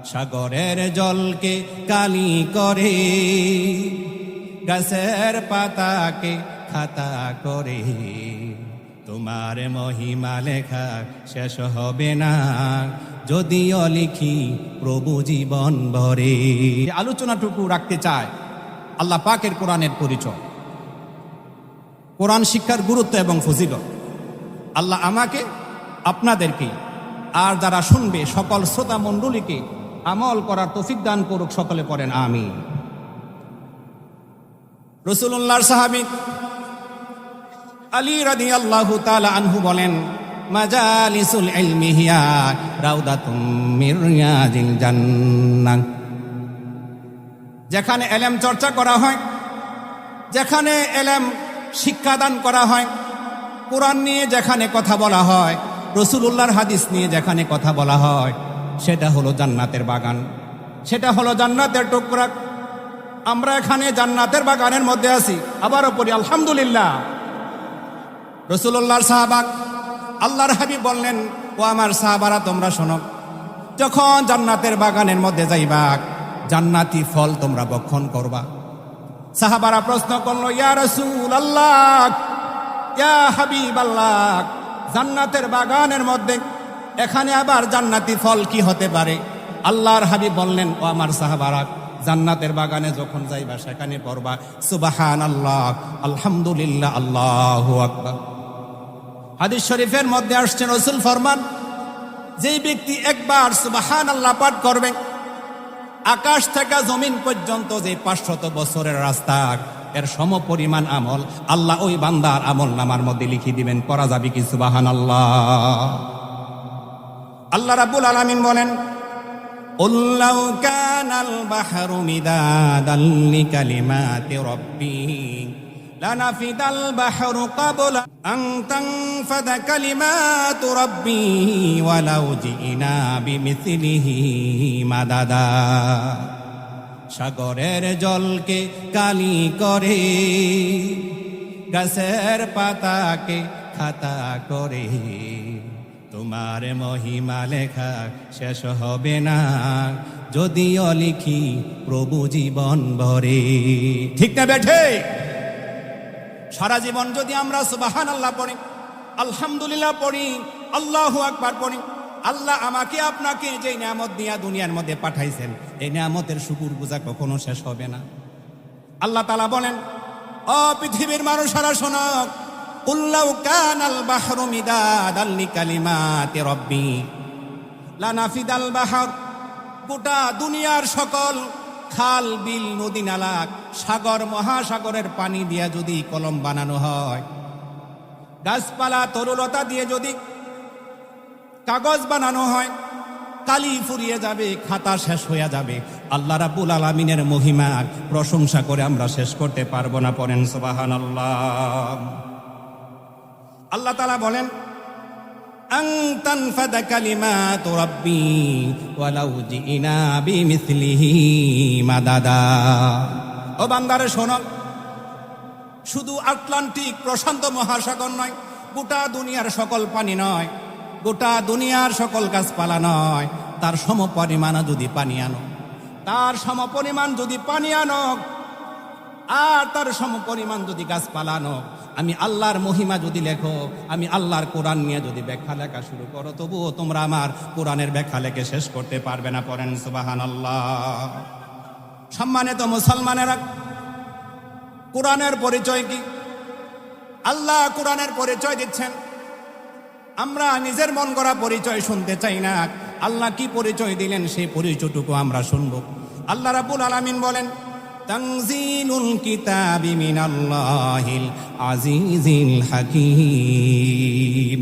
সাগরের জলকে কালি করে, গাছের পাতাকে খাতা করে। তোমার মহিমা লেখা শেষ হবে না, যদিও লিখি প্রভু জীবন ভরে। আলোচনাটুকু রাখতে চায় আল্লাহ পাকের কোরআনের পরিচয়, কোরআন শিক্ষার গুরুত্ব এবং ফজিলত। আল্লাহ আমাকে, আপনাদেরকে আর যারা শুনবে সকল শ্রোতা মণ্ডলীকে আমল করার তৌফিক দান করুক। সকলে পড়েন আমিন। রাসূলুল্লাহর সাহাবী আলী রাদিয়াল্লাহু তাআলা আনহু বলেন, মাজালিসুল ইলমি হিয়া রাউদাতুম মির রিয়াজিল জান্নাহ। যেখানে ইলম চর্চা করা হয়, যেখানে ইলম শিক্ষাদান করা হয়, কোরআন নিয়ে যেখানে কথা বলা হয়, রাসূলুল্লাহর হাদিস নিয়ে যেখানে কথা বলা হয়, সেটা হলো জান্নাতের বাগান, সেটা হলো জান্নাতের টুকরা। আমরা এখানে জান্নাতের বাগানের মধ্যে আছি। আবারও পড়ি আলহামদুলিল্লাহ। রাসূলুল্লাহর সাহাবা আল্লাহর হাবিব বললেন, ও আমার সাহাবারা তোমরা শোনো, যখন জান্নাতের বাগানের মধ্যে যাইবা, জান্নাতি ফল তোমরা ভক্ষণ করবা। সাহাবারা প্রশ্ন করলো, ইয়া রাসূলুল্লাহ, ইয়া হাবিবাল্লাহ, জান্নাতের বাগানের মধ্যে এখানে আবার জান্নাতি ফল কি হতে পারে? আল্লাহর হাবিব বললেন, ও আমার সাহাবারা, জান্নাতের বাগানে যখন যাইবা সেখানে পড়বা সুবহানাল্লাহ, আলহামদুলিল্লাহ, আল্লাহু আকবার। হাদিস শরীফের মধ্যে আসছে, রাসূল ফরমান, যেই ব্যক্তি একবার সুবহানাল্লাহ পাঠ করবে, আকাশ থেকে জমিন পর্যন্ত যে 500 বছরের রাস্তা, এর সমপরিমাণ আমল আল্লাহ ওই বান্দার আমল নামার মধ্যে লিখে দিবেন। পড়া যাবে কি সুবহানাল্লাহ? আল্লাহ রাব্বুল আলামিন বলেন, قُلْ لَوْ كَانَ الْبَحْرُ مِدَادًا لِكَلِمَاتِ رَبِّي لَنَفِدَ الْبَحْرُ قَبْلَ أَن تَنفَدَ كَلِمَاتُ رَبِّي وَلَوْ جِئْنَا بِمِثْلِهِ مَدَدًا। সাগরের জলকে কালি করে, গাছের পাতাকে খাতা করে। তোমার মহিমা লেখা শেষ হবে না, যদিও লিখি প্রভু জীবন ভরে। ঠিক না বেঠে? সারা জীবন যদি আমরা সুবহানাল্লাহ পড়ি, আলহামদুলিল্লাহ পড়ি, আল্লাহু আকবার পড়ি, আল্লাহ আমাকে আপনাকে যে নিয়ামত দিয়া দুনিয়ার মধ্যে পাঠাইছেন, এই নিয়ামতের শুকর গুজা কখনো শেষ হবে না। আল্লাহ তাআলা বলেন, ও পৃথিবীর মানুষেরা শোনো, قُلْ لَوْ كَانَ الْبَحْرُ مِدَادًا لِكَلِمَاتِ رَبِّي لَنَفِدَ الْبَحْرُ। গোটা দুনিয়ার সকল খাল, বিল, নদী, নালা, সাগর, মহাসাগরের পানি দিয়া যদি কলম বানানো হয়, গাছপালা, তরুলতা দিয়ে যদি কাগজ বানানো হয়, কালি ফুরিয়ে যাবে, খাতা শেষ হয়ে যাবে। আল্লাহ রাব্বুল আলামিনের মহিমা প্রশংসা করে আমরা শেষ করতে পারবো না। পড়েন সুবহানাল্লাহ। আল্লাহ তাআলা বলেন, আন তানফাদা কালিমাতু রাব্বি ওয়ালাউ জিনা বিমিসলিহি মাদাদা। ও বান্দারে শোনো, শুধু আটলান্টিক প্রশান্ত মহাসাগর নয়, গোটা দুনিয়ার সকল পানি নয়, গোটা দুনিয়ার সকল গাছপালা নয়, তার সমপরিমাণ যদি পানি আনো, তার সমপরিমাণ যদি পানি আনো, আর তার সমপরিমাণ যদি গাছপালা আনো, আমি আল্লাহর মহিমা যদি লেখো, আমি আল্লাহর কোরআন নিয়ে যদি ব্যাখ্যা লেখা শুরু করো, তবুও তোমরা আমার কোরআনের ব্যাখ্যা লেখে শেষ করতে পারবে না। পড়েন সুবহানাল্লাহ। সম্মানিত মুসলমানেরা, কোরআনের পরিচয় কি? আল্লাহ কোরআনের পরিচয় দিচ্ছেন। আমরা নিজের মন গড়া পরিচয় শুনতে চাই না। আল্লাহ কি পরিচয় দিলেন সেই পরিচয়টুকু আমরা শুনবো। আল্লাহ রাব্বুল আলামিন বলেন, তানজিলুল কিতাবি মিনাল্লাহিল আজিজিল হাকীম।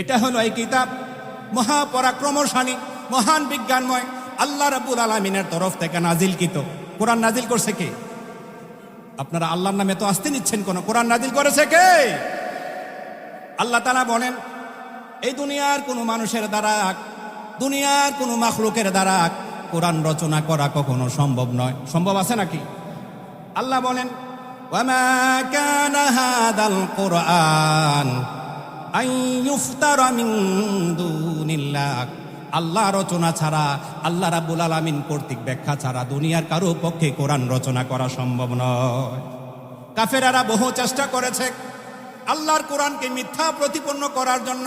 এটা হলো এই কিতাব, মহাপরাক্রমশালী, মহান বিজ্ঞানময় আল্লাহ রাব্বুল আলামিনের তরফ থেকে নাজিলকৃত। কোরআন নাজিল করছে কে? আপনারা আল্লাহর নামে তো আসতে নিচ্ছেন কোন? কোরআন নাজিল করেছে কে? আল্লাহ তাআলা বলেন, এই দুনিয়ার কোনো মানুষের দ্বারা, দুনিয়ার কোনো মাখলুকের দ্বারা কোরআন রচনা করা কখনো সম্ভব নয়। সম্ভব আছে নাকি? আল্লাহ বলেন, ওয়ামা কানা হাদাল কুরআন আন ইফতারা মিন দুনিল্লাহ আল্লাহ রচনা ছাড়া, আল্লাহ রাব্বুল আলামিন কর্তৃক ব্যাখ্যা ছাড়া দুনিয়ার কারো পক্ষে কোরআন রচনা করা সম্ভব নয়। কাফেরারা বহু চেষ্টা করেছে আল্লাহর কোরআনকে মিথ্যা প্রতিপন্ন করার জন্য,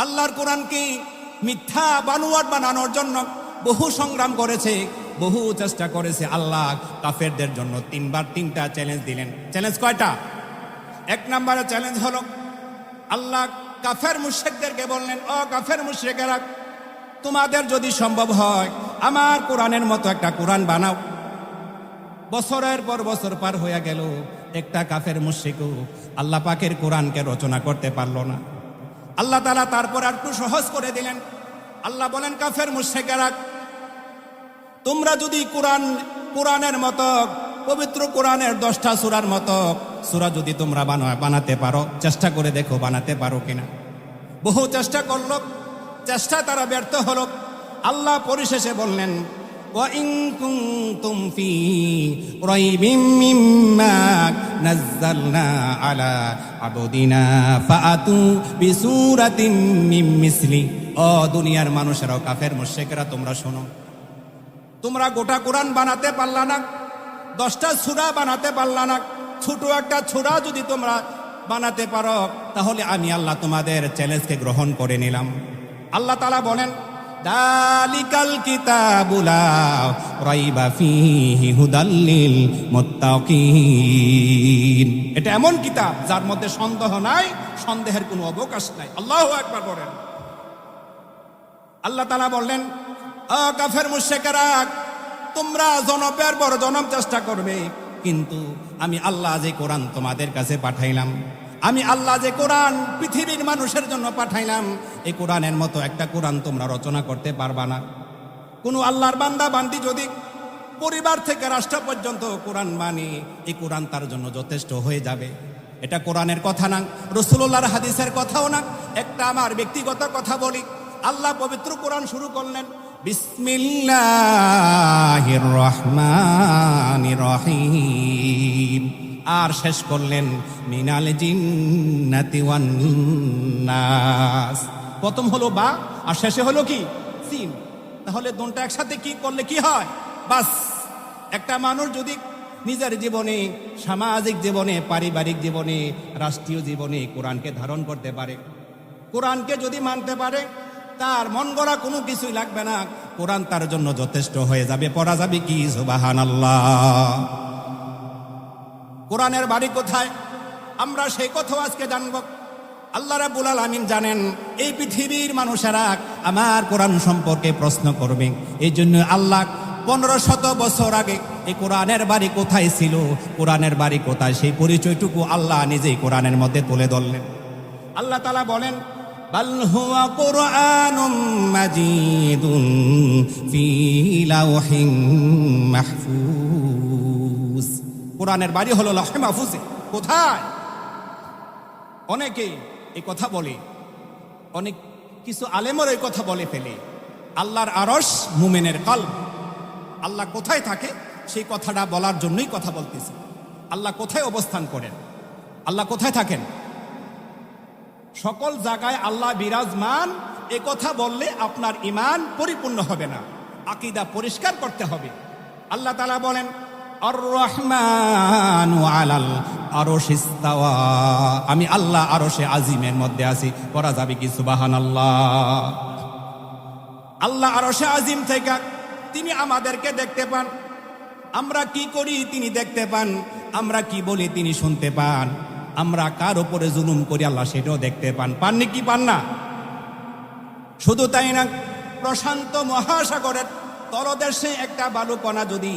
আল্লাহর কোরআনকে মিথ্যা বানোয়াট বানানোর জন্য বহু সংগ্রাম করেছে, বহু চেষ্টা করেছে। আল্লাহ কাফেরদের জন্য তিনবার তিনটা চ্যালেঞ্জ দিলেন। চ্যালেঞ্জ কয়টা? এক নম্বরে চ্যালেঞ্জ হলো আল্লাহ কাফের মুশরিকদেরকে বললেন, ও কাফের মুশরিকেরা, তোমাদের যদি সম্ভব হয় আমার কোরআনের মতো একটা কোরআন বানাও। বছরের পর বছর পার হয়ে গেল, একটা কাফের মুশরিকও আল্লাহ পাকের কোরআনকে রচনা করতে পারলো না। আল্লাহ তাআলা তারপর আর একটু সহজ করে দিলেন। আল্লাহ বলেন, কাফের মুশরিকেরা, তোমরা যদি কোরআনের মতো, পবিত্র কোরআনের 10টা সূরার মতো সূরা যদি তোমরা বানাতে পারো, চেষ্টা করে দেখো বানাতে পারো কিনা। বহু চেষ্টা করলো, চেষ্টা তারা ব্যর্থ হলো। আল্লাহ পরিশেষে বললেন, ওয়া ইন কুনতুম ফি রাইবিম মিম্মা নাযালনা আলা আবদিনা ফাআতু বিসূরাতিন মিন মিসলি। ও দুনিয়ার মানুষেরাও, কাফের মুশরিকরা, তোমরা শোনো, তোমরা গোটা কোরআন বানাতে পারলা না, 10টা সূরা বানাতে পারলা না, ছোট একটা সূরা যদি তোমরা বানাতে পারো, তাহলে আমি আল্লাহ তোমাদের চ্যালেঞ্জকে গ্রহণ করে নিলাম। আল্লাহ তাআলা বলেন, দালিকাল কিতাবু লা রাইবা ফীহি হুদাল লিল মুত্তাকিন। এটা এমন কিতাব যার মধ্যে সন্দেহ নাই, সন্দেহের কোনো অবকাশ নাই। আল্লাহু আকবার বলেন। আল্লাহ তাআলা বললেন, ও কাফের মুশরিকেরা, তোমরা জনপের বড় জনম চেষ্টা করবে, কিন্তু আমি আল্লাহ যে কোরআন তোমাদের কাছে পাঠাইলাম, আমি আল্লাহ যে কোরআন পৃথিবীর মানুষের জন্য পাঠাইলাম, এই কোরআনের মতো একটা কোরআন তোমরা রচনা করতে পারবা না। কোনো আল্লাহর বান্দা বান্দি যদি পরিবার থেকে রাষ্ট্র পর্যন্ত কোরআন মানে, এই কোরআন তার জন্য যথেষ্ট হয়ে যাবে। এটা কোরআনের কথা না, রাসূলুল্লাহর হাদিসের কথাও না, একটা আমার ব্যক্তিগত কথা বলি। আল্লাহ পবিত্র কোরআন শুরু করলেন বিসমিল্লাহির রহমানির রহিম, আর শেষ করলেন মিনাল জিন্নাতি ওয়ান নাস। প্রথম হলো বা, আর শেষে হলো কি? সিন। তাহলে দুটো একসাথে কি করলে কি হয়? বাস। একটা মানুষ যদি নিজের জীবনে, সামাজিক জীবনে, পারিবারিক জীবনে, রাষ্ট্রীয় জীবনে কোরআনকে ধারণ করতে পারে, কোরআনকে যদি মানতে পারে, তার মন গড়া কোনো কিছুই লাগবে না, কোরআন তার জন্য যথেষ্ট হয়ে যাবে। পড়া যাবে কি? সুবহানাল্লাহ। কোরআনের বাড়ি কোথায় আমরা সেই কথা আজকে জানব। আল্লাহ রাব্বুল আলামিন জানেন এই পৃথিবীর মানুষেরা আমার কোরআন সম্পর্কে প্রশ্ন করবে। এই জন্য আল্লাহ 1500 বছর আগে এই কোরআনের বাড়ি কোথায় ছিল, কোরআনের বাড়ি কোথায়, সেই পরিচয়টুকু আল্লাহ নিজেই কোরআনের মধ্যে তুলে ধরলেন। আল্লাহ তাআলা বলেন, বাল হুয়া কুরআনুম মাজিদুন ফি লাওহিন মাহফুজ। কোরআনের বাড়ি হলো লাওহে মাহফুজে। কোথায়? অনেকে এই কথা বলে, অনেক কিছু আলেমর এই কথা বলে ফেলে, আল্লাহর আরশ মুমিনের কলব। আল্লাহ কোথায় থাকে সেই কথাটা বলার জন্যই কথা বলতেছি। আল্লাহ কোথায় অবস্থান করেন, আল্লাহ কোথায় থাকেন? সকল জায়গায় আল্লাহ বিরাজমান। এ কথা বললে আপনার ঈমান পরিপূর্ণ হবে না, আকীদা পরিষ্কার করতে হবে। আল্লাহ তাআলা বলেন, আর রহমানু আলাল আরশি ইস্তাওয়া। আমি আল্লাহ আরশে আজিমের মধ্যে আছি। পড়া যাবে কি? সুবহানাল্লাহ। আল্লাহ আরশে আজিম থেকে তিনি আমাদেরকে দেখতে পান। আমরা কি করি তিনি দেখতে পান, আমরা কি বলি তিনি শুনতে পান, আমরা কার উপরে জুলুম করি আল্লাহ সেটাও দেখতে পান। পাননি কি? পান না। শুধু তাই না, প্রশান্ত মহাসাগরের তলদেশে একটা বালুকণা যদি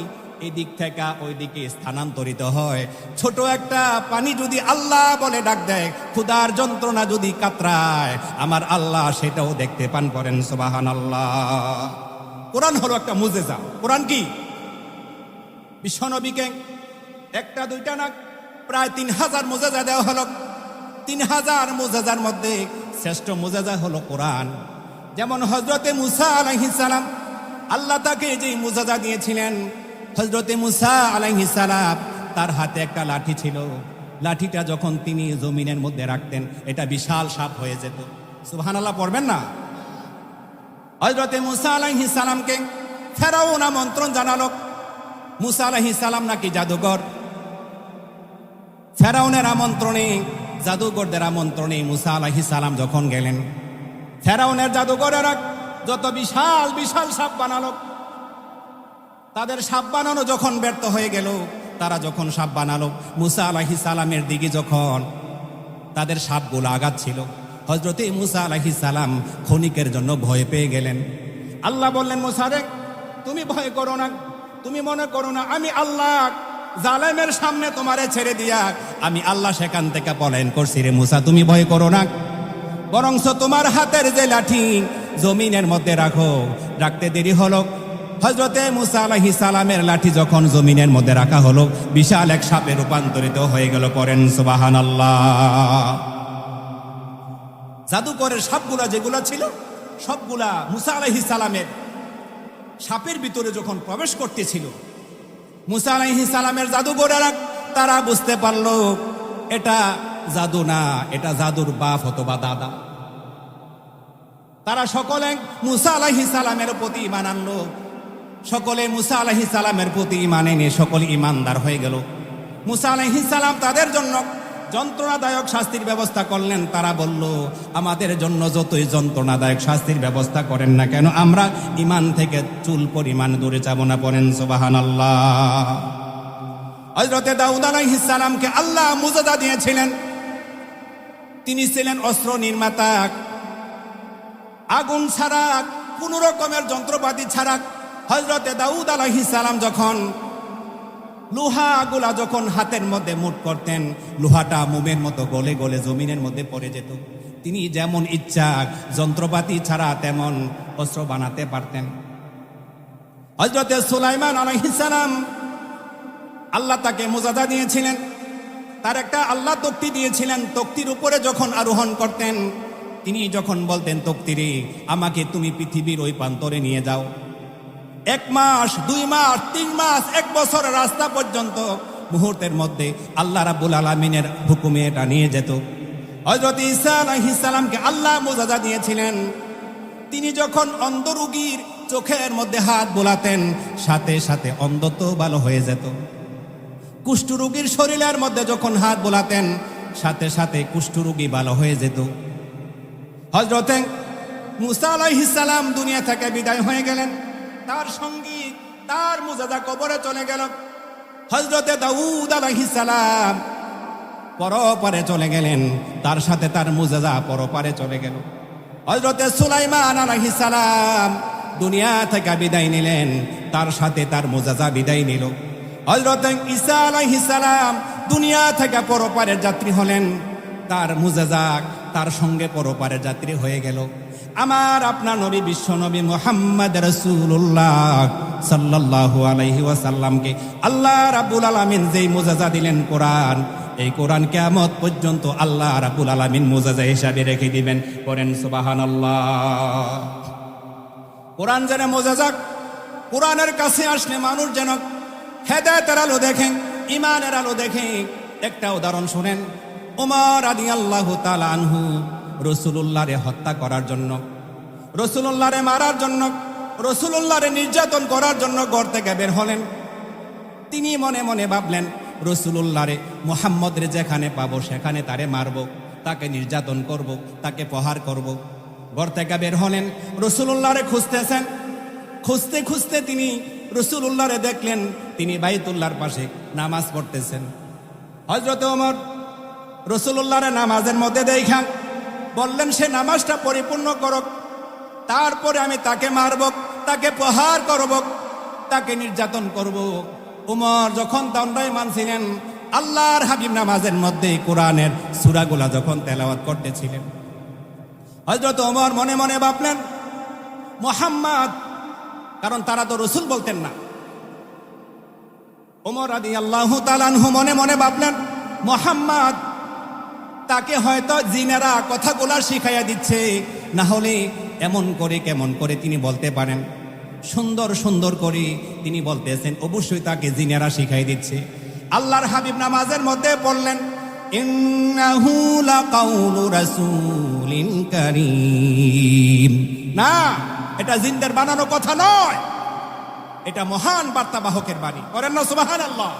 এই দিক থেকে ওই দিকে স্থানান্তরিত হয়, ছোট একটা পানি যদি আল্লাহ বলে ডাক দেয়, ক্ষুধার যন্ত্রণা যদি কাতরায়, আমার আল্লাহ সেটাও দেখতে পান। করেন সুবহানাল্লাহ। কোরআন হলো একটা মুজিজা। কোরআন কি? বিশ্বনবীকে একটা দুইটা না, প্রায় 3000 মুজিজা দেওয়া হলো। 3000 মুজিজার মধ্যে শ্রেষ্ঠ মুজিজা হলো কোরআন। যেমন হযরতে মুসা আলাইহিস সালাম, আল্লাহ তাকে যে মুজিজা দিয়েছিলেন, হযরতে মুসা আলাইহিস সালাম তার হাতে একটা লাঠি ছিল। লাঠিটা যখন তিনি জমিনের মধ্যে রাখতেন, এটা বিশাল সাপ হয়ে যেত। সুবহানাল্লাহ পড়বেন না? হযরতে মুসা আলাইহিস সালামকে ফেরাউন আমন্ত্রণ জানালো। মুসা আলাইহিস সালাম নাকি জাদুকর। ফেরাউনের আমন্ত্রণে, জাদুকরদের আমন্ত্রণে মুসা আলাইহিস সালাম যখন গেলেন, ফেরাউনের জাদুকরেরা যত বিশাল বিশাল সাপ বানালো, তাদের সাপ বানানো যখন ব্যর্থ হয়ে গেল, তারা যখন সাপ বানালো, মুসা আলাইহিস সালামের দিকে যখন তাদের সাপগুলো আগাচ্ছিল, হযরতে মুসা আলাইহিস সালাম ক্ষণিকের জন্য ভয় পেয়ে গেলেন। আল্লাহ বললেন, মুসা রে, তুমি ভয় করো না, তুমি মনে করো না আমি আল্লাহ জালেমের সামনে তোমারে ছেড়ে দিয়া আমি আল্লাহ সেখান থেকে পলায়ন করছি রে মুসা, তুমি ভয় করো না, বরংস তোমার হাতের যে লাঠি জমিনের মধ্যে রাখো। রাখতে দেরি হলো, হযরতে মুসা আলাইহিস সালামের লাঠি যখন জমিনের মধ্যে রাখা হলো, বিশাল এক সাপে রূপান্তরিত হয়ে গেল। পড়েন সুবহানাল্লাহ। জাদুকরের সাপগুলা যেগুলা ছিল সবগুলা মুসা আলাইহিস সালামের সাপের ভিতরে যখন প্রবেশ করতেছিল, মুসা আলাইহিস সালামের জাদুকরেরা তারা বুঝতে পারলো এটা জাদু না, এটা জাদুর বাপ অথবা দাদা। তারা সকলে মুসা আলাইহিস সালামের প্রতি ঈমান আনলো। সকলে মুসা আলাইহিস সালামের প্রতি ঈমান এনে সকলে ঈমানদার হয়ে গেল। মুসা আলাইহিস সালাম তাদের জন্য যন্ত্রণাদায়ক শাস্তির ব্যবস্থা করলেন। তারা বলল, আমাদের জন্য যতই যন্ত্রণাদায়ক শাস্তির ব্যবস্থা করেন না কেন, আমরা ঈমান থেকে চুল পরিমাণ দূরে যাব না। পড়েন সুবহানাল্লাহ। হযরতে দাউদ আলাইহিস সালামকে আল্লাহ মুজিজা দিয়েছিলেন। তিনি ছিলেন অস্ত্র নির্মাতা। আগুন ছাড়া, কোন রকমের যন্ত্রপাতি ছাড়া হযরতে দাউদ আলাইহিস সালাম যখন লোহাগুলা যখন হাতের মধ্যে মুঠ করতেন, লোহাটা মোমের মতো গলে গলে জমিনের মধ্যে পড়ে যেত। তিনি যেমন ইচ্ছা যন্ত্রপাতি ছাড়া তেমন অস্ত্র বানাতে পারতেন। হযরতে সুলাইমান আলাইহিস সালাম, আল্লাহ তাকে মুজিজা দিয়েছিলেন। তার একটা আল্লাহ তক্তি দিয়েছিলেন। তক্তির উপরে যখন আরোহণ করতেন, তিনি যখন বলতেন, তক্তিরে আমাকে তুমি পৃথিবীর ওই প্রান্তরে নিয়ে যাও, 1 মাস 2 মাস 3 মাস 1 বছরের রাস্তা পর্যন্ত মুহূর্তের মধ্যে আল্লাহ রাব্বুল আলামিনের হুকুমে এটা নিয়ে যেত। হযরত ঈসা আলাইহিস সালামকে আল্লাহ মুজিজা দিয়েছিলেন। তিনি যখন অন্ধ রোগীর চোখের মধ্যে হাত বোলাতেন, সাথে সাথে অন্ধত্ব ভালো হয়ে যেত। কুষ্ঠ রোগীর শরীরের মধ্যে যখন হাত বোলাতেন, সাথে সাথে কুষ্ঠ রোগী ভালো হয়ে যেত। হযরতে মুসা আলাইহিস সালাম দুনিয়া থেকে বিদায় হয়ে গেলেন। তার সঙ্গী, তার মুজিজা কবরে চলে গেল। হযরতে দাউদ আলাইহিস সালাম পরপারে চলে গেলেন, তার সাথে তার মুজিজা পরপারে চলে গেল। হযরতে সুলাইমান আলাইহিস সালাম দুনিয়া থেকে বিদায় নিলেন, তার সাথে তার মুজিজা বিদায় নিল। হযরতে ঈসা আলাইহিস সালাম দুনিয়া থেকে পরপারের যাত্রী হলেন, তার মুজিজা তার সঙ্গে পরপারের যাত্রী হয়ে গেল। আমার আপনার নবী, বিশ্ব নবী মুহাম্মদ রাসূলুল্লাহ সাল্লাল্লাহু আলাইহি ওয়াসাল্লামকে আল্লাহ রাব্বুল আলামিন যেই মুজিজা দিলেন কোরআন, এই কোরআন কিয়ামত পর্যন্ত আল্লাহ রাব্বুল আলামিন মুজিজা হিসাবে রেখে দিবেন। পড়েন সুবহানাল্লাহ। কোরআন যেন মুজিজা, কোরআনের কাছে আসলে মানুষ যেন হেদায়েতের আলো দেখেন, ঈমানের আলো দেখেন। একটা উদাহরণ শুনেন। ওমর রাদিয়াল্লাহু তাআলা আনহু রাসূলুল্লাহরে হত্যা করার জন্য, রাসূলুল্লাহরে মারার জন্য, রাসূলুল্লাহরে নির্যাতন করার জন্য ঘর থেকে বের হলেন। তিনি মনে মনে ভাবলেন, রাসূলুল্লাহরে, মুহাম্মদরে যেখানে পাবো সেখানে তারে মারব, তাকে নির্যাতন করব, তাকে প্রহার করব। ঘর থেকে বের হলেন, রাসূলুল্লাহরে খুঁজতেছেন। খুঁজতে খুঁজতে তিনি রাসূলুল্লাহরে দেখলেন, তিনি বাইতুল্লাহর পাশে নামাজ পড়তেছেন। হযরত ওমর রাসূলুল্লাহরে নামাজের মধ্যে দেখা বললেন, সে নামাজটা পরিপূর্ণ করুক, তারপরে আমি তাকে মারব, তাকে প্রহার করব, তাকে নির্যাতন করব। ওমর যখন দণ্ডায়মান ছিলেন, আল্লাহর হাবিব নামাজের মধ্যে কোরআনের সূরাগুলা যখন তেলাওয়াত করতেছিলেন, হযরত ওমর মনে মনে ভাবলেন, মুহাম্মদ, কারণ তারা তো রসুল বলতেন না। ওমর রাদিয়াল্লাহু তাআলা আনহু মনে মনে ভাবলেন, মুহাম্মদ, তাকে হয়তো জিনেরা কথাগুলা শিখাইয়া দিচ্ছে, না হলে এমন করে কেমন করে তিনি বলতে পারেন। সুন্দর সুন্দর করে তিনি বলতেছেন, অবশ্যই তাকে জিনেরা শিখাই দিচ্ছে। আল্লাহর হাবিব নামাজের মধ্যে পড়লেন, ইন্নাহু লাকাউলু রাসূলিন কারীম। না, এটা জিনদের বানানো কথা নয়, এটা মহান বার্তাবাহকের বাণী। করেন না সুবহানাল্লাহ।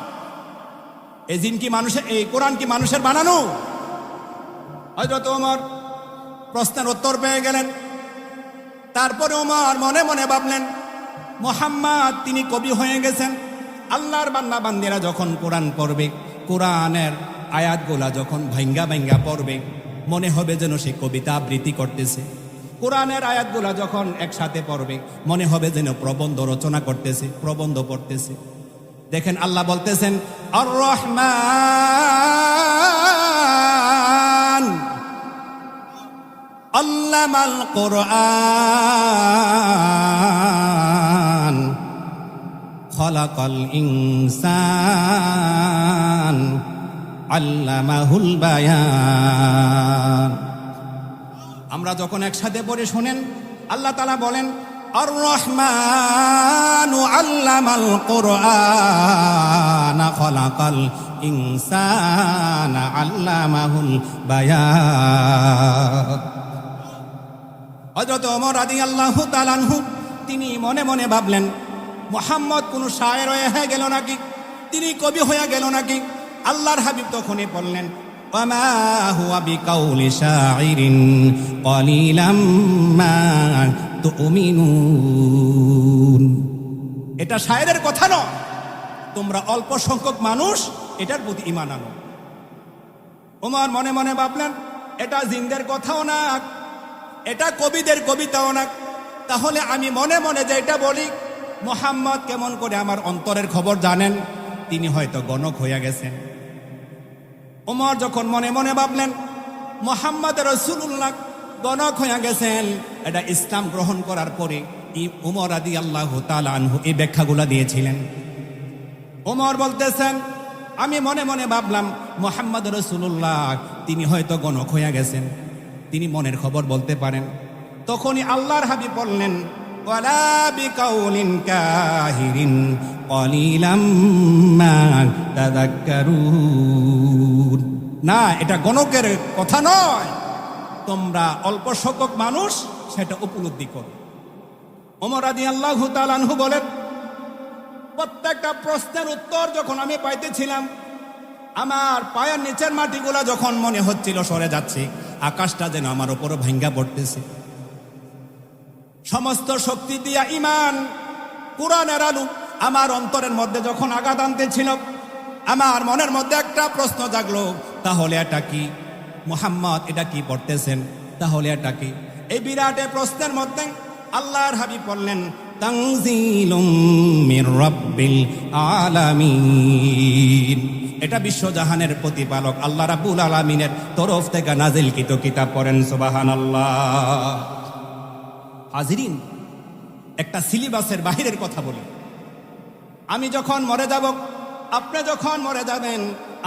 এই জিন কি মানুষের, এই কোরআন কি মানুষের বানানো? হযরত ওমর প্রশ্নের উত্তর পেয়ে গেলেন। তারপরে ওমর মনে মনে ভাবলেন, মুহাম্মদ তিনি কবি হয়ে গেছেন। আল্লাহর বান্দা বান্দিরা যখন কোরআন পড়বে, কোরআনের আয়াতগুলা যখন ভাঙ্গা ভাঙ্গা পড়বে, মনে হবে যেন সে কবিতা আবৃত্তি করতেছে। কোরআনের আয়াতগুলা যখন একসাথে পড়বে, মনে হবে যেন প্রবন্ধ রচনা করতেছে, প্রবন্ধ পড়তেছে। দেখেন আল্লাহ বলতেছেন, আর রহমান আল্লামাল কোরআন খলাকাল ইনসান আল্লামাহুল বায়ান। আমরা যখন একসাথে পড়ে শুনেন, আল্লাহ তাআলা বলেন, আর রহমান আল্লামাল কোরআন খলাকাল ইনসান আল্লামাহুল বায়ান। হযরত ওমর রাদিয়াল্লাহু তাআলা আনহু তিনি মনে মনে ভাবলেন, মুহাম্মদ কোন শায়ের হয়ে গেল নাকি, তিনি কবি হয়ে গেল নাকি? আল্লাহর হাবিব তখনই বললেন, ওয়ামা হুয়া বিকাউলি শাইরিন কলিলাম মা তুমিনুন। এটা শায়েরের কথা নয়, তোমরা অল্প সংখ্যক মানুষ এটার প্রতি ঈমান আনো। ওমর মনে মনে ভাবলেন, এটা জিনদের কথাও না, এটা কবিদের কবিতাও না। তাহলে আমি মনে মনে যে এটা বলি, মুহাম্মদ কেমন করে আমার অন্তরের খবর জানেন? তিনি হয়তো গণক হইয়া গেছেন। ওমর যখন মনে মনে ভাবলেন মুহাম্মদ রাসূলুল্লাহ গণক হইয়া গেছেন, এটা ইসলাম গ্রহণ করার পরে ওমর রাদিয়াল্লাহু তাআলা আনহু এই ব্যাখ্যাগুলো দিয়েছিলেন। ওমর বলতেছেন, আমি মনে মনে ভাবলাম মুহাম্মদ রাসূলুল্লাহ তিনি হয়তো গণক হইয়া গেছেন, তিনি মনের খবর বলতে পারেন। তখনই আল্লাহর হাবিব বললেন, ওয়ালা বিকাউলিন কাহিরিন কলিলাম মা তাযাক্কারুন। না, এটা গণকের কথা নয়, তোমরা অল্প সংখ্যক মানুষ সেটা উপলব্ধি করো। ওমর রাদিয়াল্লাহু তাআলা আনহু বলেন, প্রত্যেকটা প্রশ্নের উত্তর যখন আমি পাইতেছিলাম, আমার পায়ের নিচের মাটিগুলা যখন মনে হচ্ছিল সরে যাচ্ছে, আকাশটা যেন আমার উপর ভাঙ্গা পড়তেছে। সমস্ত শক্তি দিয়া ঈমান, কোরআনের আলো আমার অন্তরের মধ্যে যখন আঘাত আনতেছিল, আমার মনের মধ্যে একটা প্রশ্ন জাগলো, তাহলে এটা কি? মুহাম্মদ এটা কি পড়তেছেন? তাহলে এটা কি? এই বিরাট প্রশ্নের মধ্যে আল্লাহর হাবিব বললেন, তানজিলুম মির রাব্বিল আলামিন। এটা বিশ্বজাহানের প্রতিপালক আল্লাহ রাব্বুল আলামিনের তরফ থেকে নাজিলকৃত কিতাব। পড়েন সুবহানাল্লাহ। হাজিরিন, একটা সিলেবাসের বাহিরের কথা বলি। আমি যখন মরে যাব, আপনি যখন মরে যাবেন,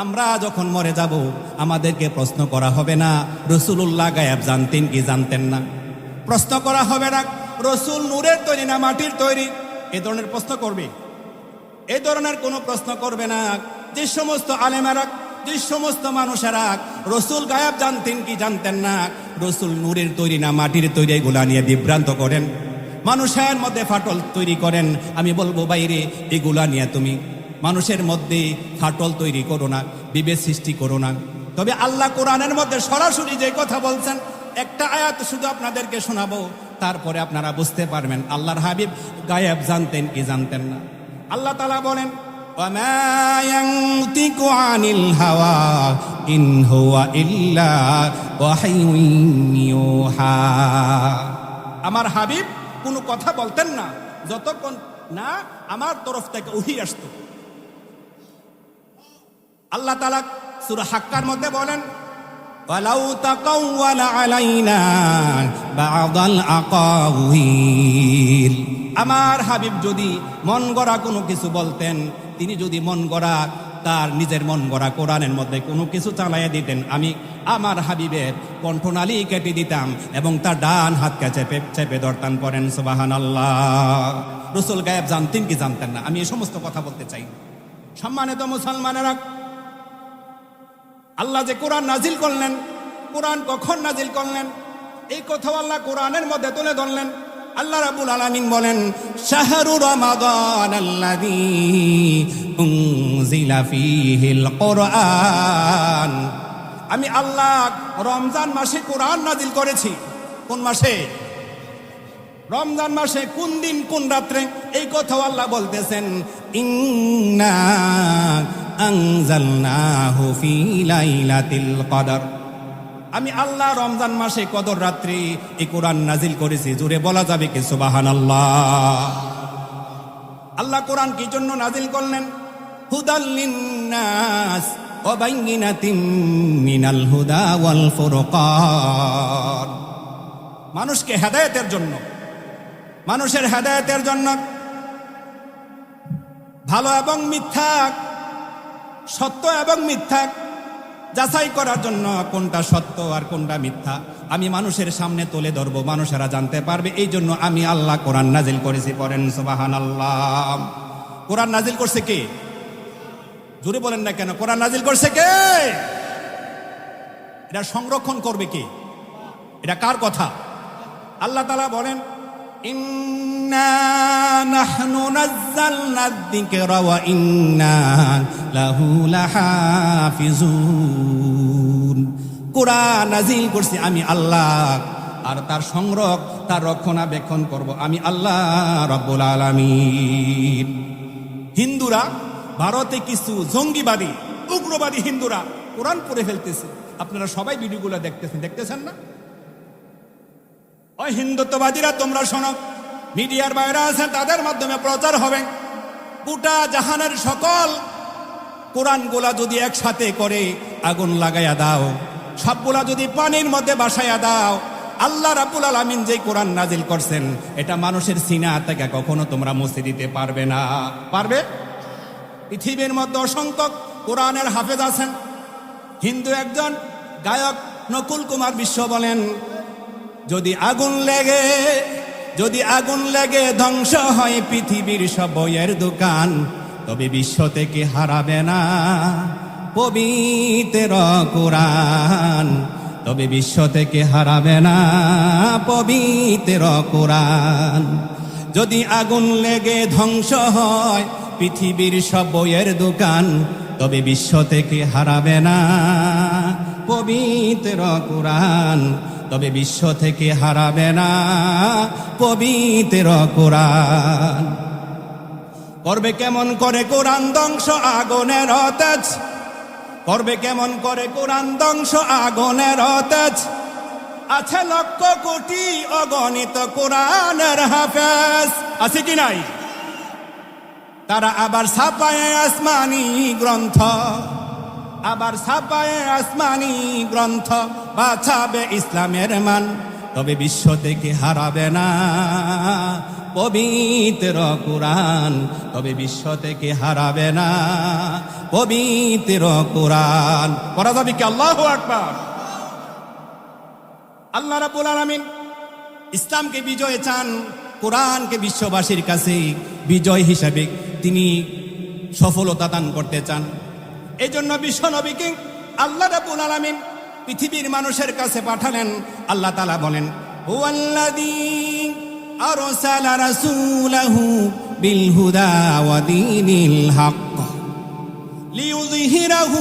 আমরা যখন মরে যাব, আমাদেরকে প্রশ্ন করা হবে না রাসূলুল্লাহ গায়েব জানতেন কি জানতেন না। প্রশ্ন করা হবে না রাসূল নূরের তৈরি না মাটির তৈরি, এই ধরনের প্রশ্ন করবে? এই ধরনের কোনো প্রশ্ন করবে না। যে সমস্ত আলেমেরা, যে সমস্ত মানুষেরা রাসূল গায়েব জানতেন কি জানতেন না, রাসূল নূরের তৈরি না মাটির তৈরি, এগুলা নিয়ে বিভ্রান্ত করেন, মানুষের মধ্যে ফাটল তৈরি করেন, আমি বলবো বাইরে এগুলা নিয়ে তুমি মানুষের মধ্যে ফাটল তৈরি করো না, বিভেদ সৃষ্টি করো না। তবে আল্লাহ কোরআনের মধ্যে সরাসরি যে কথা বলছেন, একটা আয়াত শুধু আপনাদেরকে শোনাবো, তারপরে আপনারা বুঝতে পারবেন আল্লাহর হাবিব গায়েব জানতেন কি জানতেন না। আল্লাহ তাআলা বলেন, ওয়ামা ইয়ানতিকু আনিল হাওয়া ইন হুয়া ইল্লা ওয়াহয়ুন ইউহা। আমার হাবিব কোনো কথা বলতেন না যতক্ষণ না আমার তরফ থেকে ওহী আসতো। আল্লাহ তাআলা সূরা হাক্কার মধ্যে বলেন, ওয়ালাউ তাকাওয়ালা আলাইনা বা'দাল আকাউইল। আমার হাবিব যদি মন গড়া কোনো কিছু বলতেন, তিনি যদি মন গড়া তার নিজের মন গড়া কোরআনের মধ্যে কোনো কিছু চালাইয়া দিতেন, আমি আমার হাবিবের কণ্ঠনালী কেটে দিতাম এবং তার ডান হাতকে চেপে ধরতাম। পড়েন সুবহানাল্লাহ। রাসূল গায়েব জানতেন কি জানতেন না, আমি এই সমস্ত কথা বলতে চাই। সম্মানিত মুসলমানেরা, আল্লাহ যে কোরআন নাজিল করলেন, কোরআন কখন নাজিল করলেন, এই কথাও আল্লাহ কোরআনের মধ্যে তুলে ধরলেন। আল্লাহ রাব্বুল আলামিন বলেন শাহরু রমাদান আল্লাযী উনজিলা ফীহিল কুরআন, আমি আল্লাহ রমজান মাসে কোরআন নাজিল করেছি। কোন মাসে? রমজান মাসে। কোন দিন কোন রাত্রে? এই কথাও আল্লাহ বলতেছেন ইন্না আনজালনাহু ফী লাইলাতিল কদর, আমি আল্লাহ রমজান মাসে কদর রাত্রি এই কোরআন নাজিল করেছি। জোরে বলা যাবে কি সুবহানাল্লাহ? আল্লাহ কোরআন কি জন্য নাজিল করলেন? হুদাল লিন্নাস ওয়া বাইয়িনাতিম মিনাল হুদা ওয়াল ফুরকান, মানুষকে হেদায়েতের জন্য, মানুষের হেদায়েতের জন্য, ভালো এবং মিথ্যা, সত্য এবং মিথ্যা যাচাই করার জন্য কোনটা সত্য আর কোনটা মিথ্যা আমি মানুষের সামনে তুলে ধরবো, মানুষেরা জানতে পারবে। এই জন্য আমি আল্লাহ কোরআন নাজিল করেছি। পড়েন সুবহানাল্লাহ। কোরআন নাজিল করছে কে? জোরে বলেন না কেন? কোরআন নাজিল করছে কে? এটা সংরক্ষণ করবে কে? এটা কার কথা? আল্লাহ তাআলা বলেন ইন্না নাহনু নাযালনা যিকরা ওয়া ইন্না লাহু লাহাফিজুন, কোরআন নাজিল করছি আমি আল্লাহ, আর তার সংরক্ষণ, তার রক্ষণাবেক্ষণ করব আমি আল্লাহ রাব্বুল আলামিন। হিন্দুরা, ভারতে কিছু জঙ্গিবাদী উগ্রবাদী হিন্দুরা কোরআন পড়ে ফেলতেছে। আপনারা সবাই ভিডিওগুলো দেখতেছেন না? ওই হিন্দুত্ববাদীরা, তোমরা শোনো, মিডিয়ার বাইরে আছে, তাদের মাধ্যমে প্রচার হবে। গোটা জাহানের সকল কোরআনগুলা যদি একসাথে করে আগুন লাগাইয়া দাও, সবগুলা যদি পানির মধ্যে ভাসাইয়া দাও, আল্লাহ রাব্বুল আলামিন যে কোরআন নাজিল করছেন এটা মানুষের সিনা থেকে কখনো তোমরা মুছে দিতে পারবে না। পারবে? পৃথিবীর মধ্যে অসংখ্য কোরআনের হাফেজ আছেন। হিন্দু একজন গায়ক নকুল কুমার বিশ্ব বলেন, যদি আগুন লেগে ধ্বংস হয় পৃথিবীর সব বইয়ের দোকান, তবে বিশ্ব থেকে হারাবে না পবিত্র কোরআন, তবে বিশ্ব থেকে হারাবে না পবিত্র কোরআন। যদি আগুন লেগে ধ্বংস হয় পৃথিবীর সব বইয়ের দোকান, তবে বিশ্ব থেকে হারাবে না পবিত্র কোরআন, তবে বিশ্ব থেকে হারাবে না পবিত্র কোরআন। করবে কেমন করে কোরআন ধ্বংস আগুনের তেজ, করবে কেমন করে কোরআন ধ্বংস আগুনের তেজ, আছে লক্ষ কোটি অগণিত কোরআনের হাফেজ, আছে কি নাই? তারা আবার ছাপায় আসমানি গ্রন্থ, আবার ছাপায় আসমানি গ্রন্থ, বাঁচাবে ইসলামের মান, তবে বিশ্ব থেকে হারাবে না পবিত্র কোরআন, তবে বিশ্ব থেকে হারাবে না পবিত্র কোরআন। পড়া যাবে কি? আল্লাহু আকবার। আল্লাহ রাব্বুল আলামিন ইসলামকে বিজয় চান, কোরআনকে বিশ্ববাসীর কাছে বিজয় হিসাবে তিনি সফলতা দান করতে চান। এই জন্য বিশ্ব নবীকে আল্লাহ রাব্বুল আলামিন পৃথিবীর মানুষের কাছে পাঠালেন। আল্লাহ তাআলা বলেন হুয়াল্লাযী আরসালা রাসূলাহু বিল হুদা ওয়া দীনিল হক লিইয়ুযহিরাহু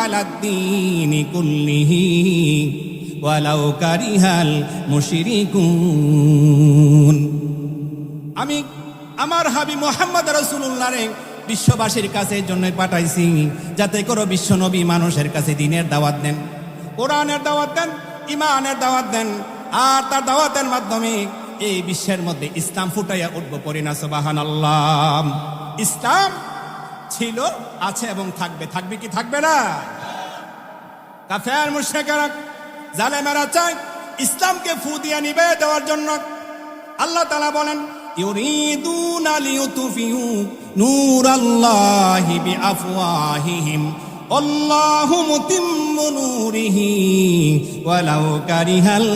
আলাদ দীনি কুল্লিহি ওয়ালাউ কারিহাল মুশরিকুন। আমি আমার হাবিব মুহাম্মদ রাসূলুল্লাহরে বিশ্ববাসীর কাছে এই জন্যই পাঠাইছি, যাতে করে বিশ্ব নবী মানুষের কাছে দ্বীনের দাওয়াত দেন, কোরআনের দাওয়াত দেন, ঈমানের দাওয়াত দেন, আর তার দাওয়াতের মাধ্যমে এই বিশ্বের মধ্যে ইসলাম ফুটাইয়া উঠব। পড়ি না সুবহানাল্লাহ। ইসলাম ছিল, আছে এবং থাকবে। থাকবে কি থাকবে না? কাফের মুশরিকরা জালেমেরা চায় ইসলামকে ফু দিয়ে নিবে দেওয়ার জন্য। আল্লাহ তাআলা বলেন ইউরিদুনা লিইউতফিউ নূরাল্লাহি বিআফওয়াহিহিম আল্লাহু মুতিম্মু নূরিহি ওয়ালাউ কারিহাল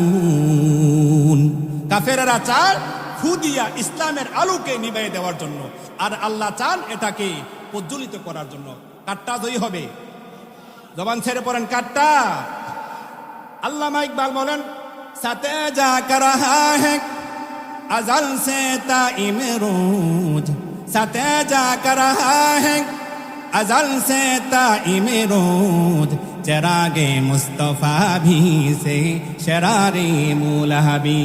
কাফিরুন। কাফেররা চায় ফু দিয়া ইসলামের আলোকে নিভাই দেওয়ার জন্য, আর আল্লাহ চান এটাকে প্রজ্বলিত করার জন্য। কাটটা জয়ী হবে। জবান ছেড়ে পড়েন কাটটা। আল্লামা ইকবাল বলেন सते जाकर रहा है अजल से ताइम रोज, सते जाकर रहा है अजल से ताइम रोज, चरागे मुस्तफा भी से शरारे मुलहबी।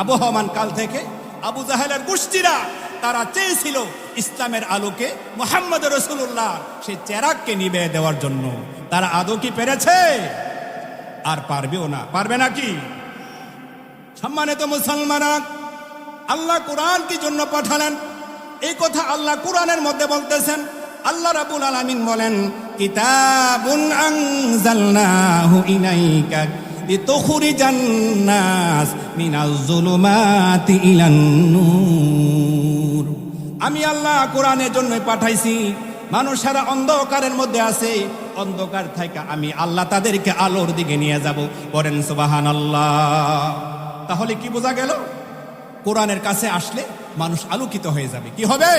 আবহমান কাল থেকে আবু জাহেলের গোষ্ঠীরা তারা চেয়েছিল ইসলামের আলোকে মুহাম্মদ রাসূলুল্লাহ সেই চেরাগকে নিভিয়ে দেওয়ার জন্য। তারা আদৌ কি পেরেছে? আর পারবেও না। পারবে নাকি? সম্মানিত মুসলমানরা, আল্লাহ কোরআন কি জন্য পাঠালেন এই কথা আল্লাহ কোরআনের মধ্যে বলতেছেন। আল্লাহ রাব্বুল আলামিন বলেন, কিতাবুন আনজালনাহু ইলাইকা লিতুখরিজান নাস মিনাজ যুলুমাতি ইলান নূর। আমি আল্লাহ কোরআনের জন্য পাঠাইছি, মানুষেরা অন্ধকারের মধ্যে আছে, অন্ধকার থেকে আমি আল্লাহ তাদেরকে আলোর দিকে নিয়ে যাব। বলেন সুবহানাল্লাহ। তাহলে কি বোঝা গেল? কোরআনের কাছে আসলে মানুষ আলোকিত হয়ে যাবে। কি হবে?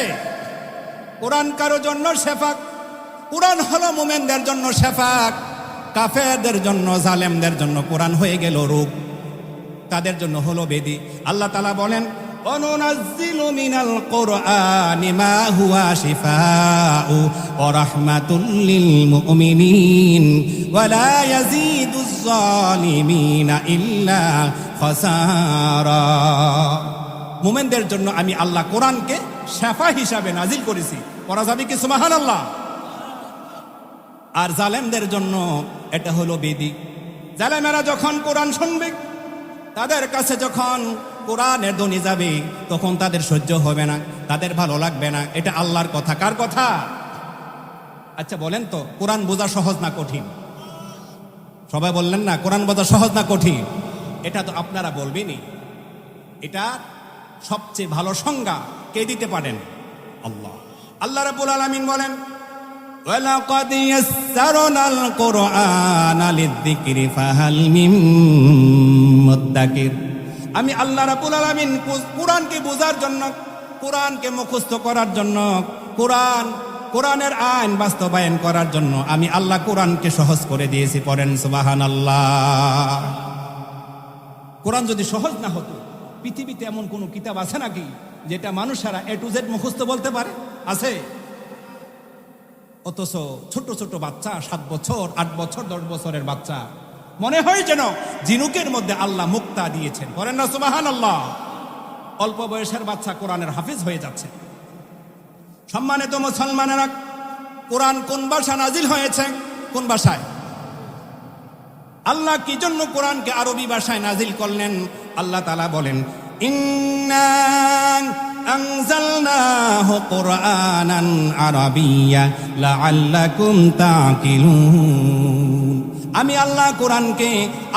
কোরআন কারো জন্য শেফাক, কোরআন হলো মুমিনদের জন্য শেফাক, কাফেরদের জন্য জালেমদের জন্য কোরআন হয়ে গেল রোগ, তাদের জন্য হলো বেদি। আল্লাহ তাআলা বলেন, অনুনাজ্জিলু মিনাল কুরআনি মা হুয়া শিফাউ ওয়া রাহমাতুল লিল মুমিনিন ওয়া লা ইয়াজিদুজ জালিমিনা ইল্লা খাসারা। মুমিনদের জন্য আমি আল্লাহ কোরআনকে শিফা হিসাবে নাজিল করেছি। পড়া যাবে কি সুবহানাল্লাহ? আর জালেমদের জন্য এটা হলো বেদি। জালেমেরা যখন কোরআন শুনবে, তাদের কাছে যখন কোরআনের ধ্বনি যাবে, তখন তাদের সহ্য হবে না, তাদের ভালো লাগবে না। এটা আল্লাহর কথা। কার কথা? আচ্ছা বলেন তো, কোরআন বোঝা সহজ না কঠিন? সবাই বললেন না কোরআন বোঝা সহজ না কঠিন? এটা তো আপনারা বলবেনই। এটা সবচেয়ে ভালো সংজ্ঞা কে দিতে পারেন? আল্লাহ। আল্লাহ রাব্বুল আলামিন বলেন, ওয়ালাকাদ ইয়াসসারনাল কুরআনা লিযিকরি ফাহাল মিন মুদ্দাকির। আমি আল্লাহ রাব্বুল আলামিন কোরআনকে বোঝার জন্য, কোরআনকে মুখস্থ করার জন্য, কোরআনের আইন বাস্তবায়ন করার জন্য আমি আল্লাহ কোরআনকে সহজ করে দিয়েছি। পড়েন সুবহানাল্লাহ। কোরআন যদি সহজ না হতো, পৃথিবীতে এমন কোন কিতাব আছে নাকি যেটা মানুষেরা A to Z মুখস্থ বলতে পারে? আছে? অথচ ছোট ছোট বাচ্চা, 7 বছর 8 বছর 10 বছরের বাচ্চা, মনে হয় যেন জিনুকের মধ্যে আল্লাহ মুক্তা দিয়েছেন। বলেন না সুবহানাল্লাহ। অল্প বয়সের বাচ্চা কোরআনের হাফিজ হয়ে যাচ্ছে। সম্মানিত মুসলমানেরা, কোরআন কোন ভাষা নাজিল হয়েছে? কোন ভাষায়? আল্লাহ কি জন্য কোরআনকে আরবি ভাষায় নাজিল করলেন? আল্লাহ তাআলা বলেন, ইন্না আনজালনাহু কুরআনান আরাবিয়্যা লাআল্লাকুম তাকিলুন। আমি আল্লাহ কোরআনকে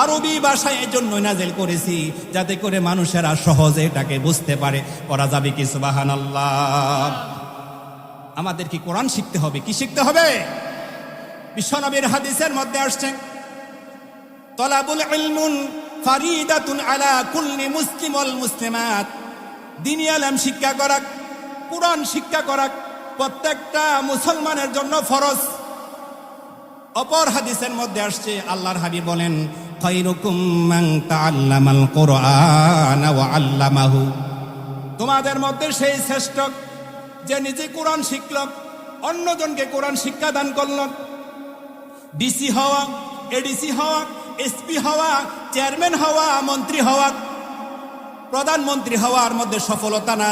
আরবি ভাষায় এজন্য নাজিল করেছি যাতে করে মানুষেরা সহজে এটাকে বুঝতে পারে। পড়া যাবে কি সুবহানাল্লাহ? আমাদের কি কোরআন শিখতে হবে? কি শিখতে হবে? বিশ্বনবীর হাদিসের মধ্যে আসছে, তলাবুল ইলমুন ফারিদাতুন আলা কুল্লি মুসলিম ওয়াল মুসলিমাত। দ্বীনি ইলম শিক্ষা করা, কোরআন শিক্ষা করা প্রত্যেকটা মুসলমানের জন্য ফরজ। অপর হাদিসের মধ্যে আসছে, আল্লাহর হাবিব বলেন, খায়রুকুম মান তাআল্লামাল কুরআনা ওয়া আল্লামাহু। তোমাদের মধ্যে সেই শ্রেষ্ঠ যে নিজে কোরআন শিখল, অন্যজনকে কোরআন শিক্ষা দান করল। ডিসি হওয়া, এডিসি হওয়া, এসপি হওয়া, চেয়ারম্যান হওয়া, মন্ত্রী হওয়া, প্রধানমন্ত্রী হওয়ার মধ্যে সফলতা না।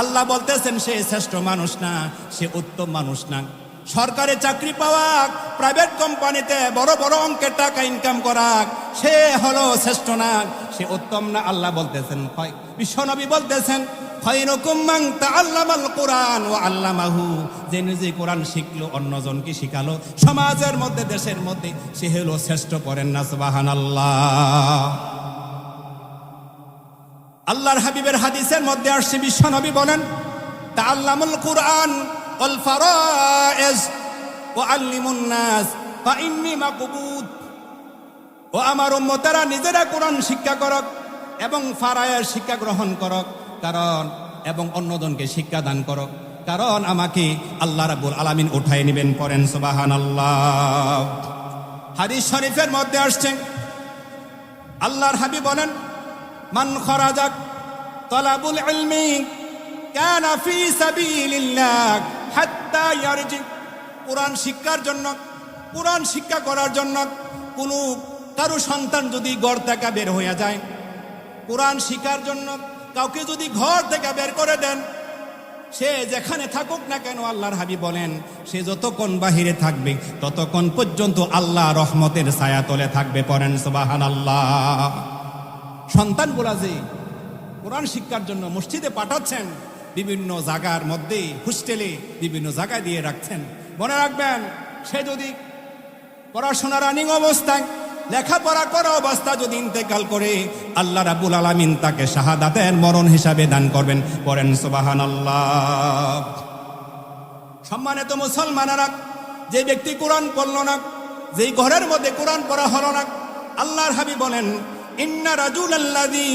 আল্লাহ বলতেছেন সে শ্রেষ্ঠ মানুষ না, সে উত্তম মানুষ না। সরকারি চাকরি পাওয়া, প্রাইভেট কোম্পানিতে বড় বড় অঙ্কের টাকা ইনকাম করা, সে হলো শ্রেষ্ঠ না, সে উত্তম না। আল্লাহ বলতেছেন, বিশ্বনবী বলতেছেন, খায়রুকুম মান তাআল্লামাল কুরআন ওয়া আল্লামাহু। যে নিজে কোরআন শিখলো, অন্যজনকে শিখালো, সমাজের মধ্যে, দেশের মধ্যে সে হলো শ্রেষ্ঠ। পড়েন না সুবহানাল্লাহ। আল্লাহর হাবিবের হাদিসের মধ্যে আসছে, বিশ্বনবী বলেন, তাআল্লামুল কুরআন ওয়াল ফারায়েজ ওয়া আল্লিমুন নাস ফা ইন্নী মাকবুদ। ও আমার উম্মতেরা, নিজেরা কোরআন শিক্ষা করক এবং ফারায়েজ শিক্ষা গ্রহণ করক, কারণ এবং অন্যজনকে শিক্ষা দান করক, কারণ আমাকে আল্লাহ রাব্বুল আলামিন উঠায় নেবেন। পড়েন সুবহানাল্লাহ। হাদিস শরীফের মধ্যে আসছে, আল্লাহর হাবিব বলেন, মান খরাজাক তলাবুল ইলমি কানা ফি সাবিলিল্লাহ হাত্তা ইয়ারজি। কোরআন শিক্ষার জন্য, কোরআন শিক্ষা করার জন্য কোনো কারো সন্তান যদি ঘর থেকে বের হয়ে যায়, কোরআন শিক্ষার জন্য কাউকে যদি ঘর থেকে বের করে দেন, সে যেখানে থাকুক না কেন, আল্লাহর হাবিব বলেন সে যতক্ষণ বাহিরে থাকবে ততক্ষণ পর্যন্ত আল্লাহ রহমতের ছায়া তলে থাকবে। পড়েন সুবহানাল্লাহ। সন্তানগুলা যে কোরআন শিক্ষার জন্য মসজিদে পাঠাচ্ছেন, বিভিন্ন জায়গার মধ্যে হোস্টেলে বিভিন্ন জায়গায় দিয়ে রাখছেন, মনে রাখবেন সে যদি পড়াশোনা রানিং অবস্থায়, লেখাপড়া করা অবস্থা যদি ইন্তেকাল করে, আল্লাহ রাব্বুল আলামিন তাকে শাহাদাতের মরণ হিসাবে দান করবেন। পড়েন সুবহানাল্লাহ। সম্মানিত মুসলমানেরা, যে ব্যক্তি কোরআন পড়ল না, যেই ঘরের মধ্যে কোরআন পড়া হলো না, আল্লাহর হাবিব বলেন, ইন্না রাজুলাল্লাযী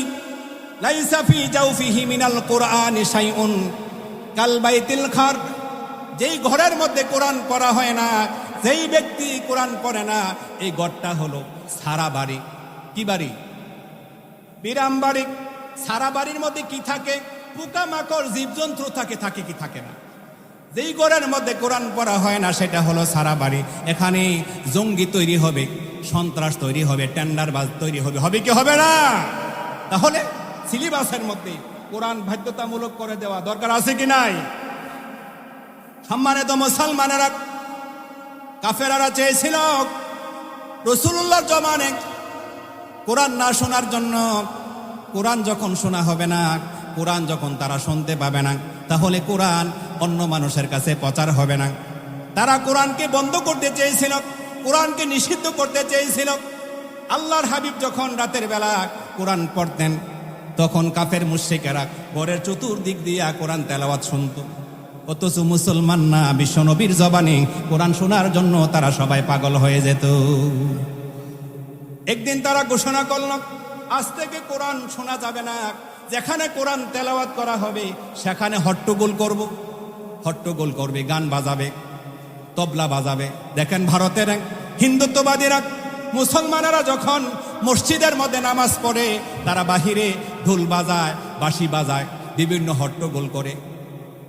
লাইসা ফি জাওফিহি মিনাল কুরআনি শাইউন কাল বাইতিল খার। যেই ঘরের মধ্যে কোরআন পড়া হয় না, যেই ব্যক্তি কোরআন পড়ে না, এই ঘরটা হলো সারা বাড়ি। কি বাড়ি? বিরাম বাড়ি। সারা বাড়ির মধ্যে কি থাকে? পোকামাকড় জীবজন্তু থাকে, থাকে কি থাকে না? যেই ঘরের মধ্যে কোরআন পড়া হয় না, সেটা হলো সারা বাড়ি। এখানে জঙ্গি তৈরি হবে, সন্ত্রাস তৈরি হবে, টেন্ডারবাজ তৈরি হবে, হবে কি হবে না? তাহলে সিলেবাসের মধ্যে কোরআন বাধ্যতামূলক করে দেওয়া দরকার আছে কি নাই? সম্মানিত মুসলমানেরা, কাফেরারা চেয়েছিল রাসূলুল্লাহর জমানে কোরআন না শোনার জন্য। কোরআন যখন শোনা হবে না, কোরআন যখন তারা শুনতে পাবে না, তাহলে কোরআন অন্য মানুষের কাছে প্রচার হবে না। তারা কোরআনকে বন্ধ করতে চেয়েছিল, কোরআনকে নিষিদ্ধ করতে চেয়েছিল। আল্লাহর হাবিব যখন রাতের বেলা কোরআন পড়তেন, তখন কাফের মুশরিকেরা ঘরের চতুর্দিক দিয়া কোরআন তেলাওয়াত শুনত। অথচ মুসলমান না, বিশ্বনবীর জবানে কোরআন শোনার জন্য তারা সবাই পাগল হয়ে যেত। একদিন তারা ঘোষণা করল, আজ থেকে কোরআন শোনা যাবে না, যেখানে কোরআন তেলাওয়াত করা হবে সেখানে হট্টগোল করব। হট্টগোল করবে, গান বাজাবে, তবলা বাজাবে। দেখেন ভারতের হিন্দুত্ববাদীরা, মুসলমানেরা যখন মসজিদের মধ্যে নামাজ পড়ে, তারা বাহিরে ঢোল বাজায়, বাঁশি বাজায়, বিভিন্ন হট্টগোল করে।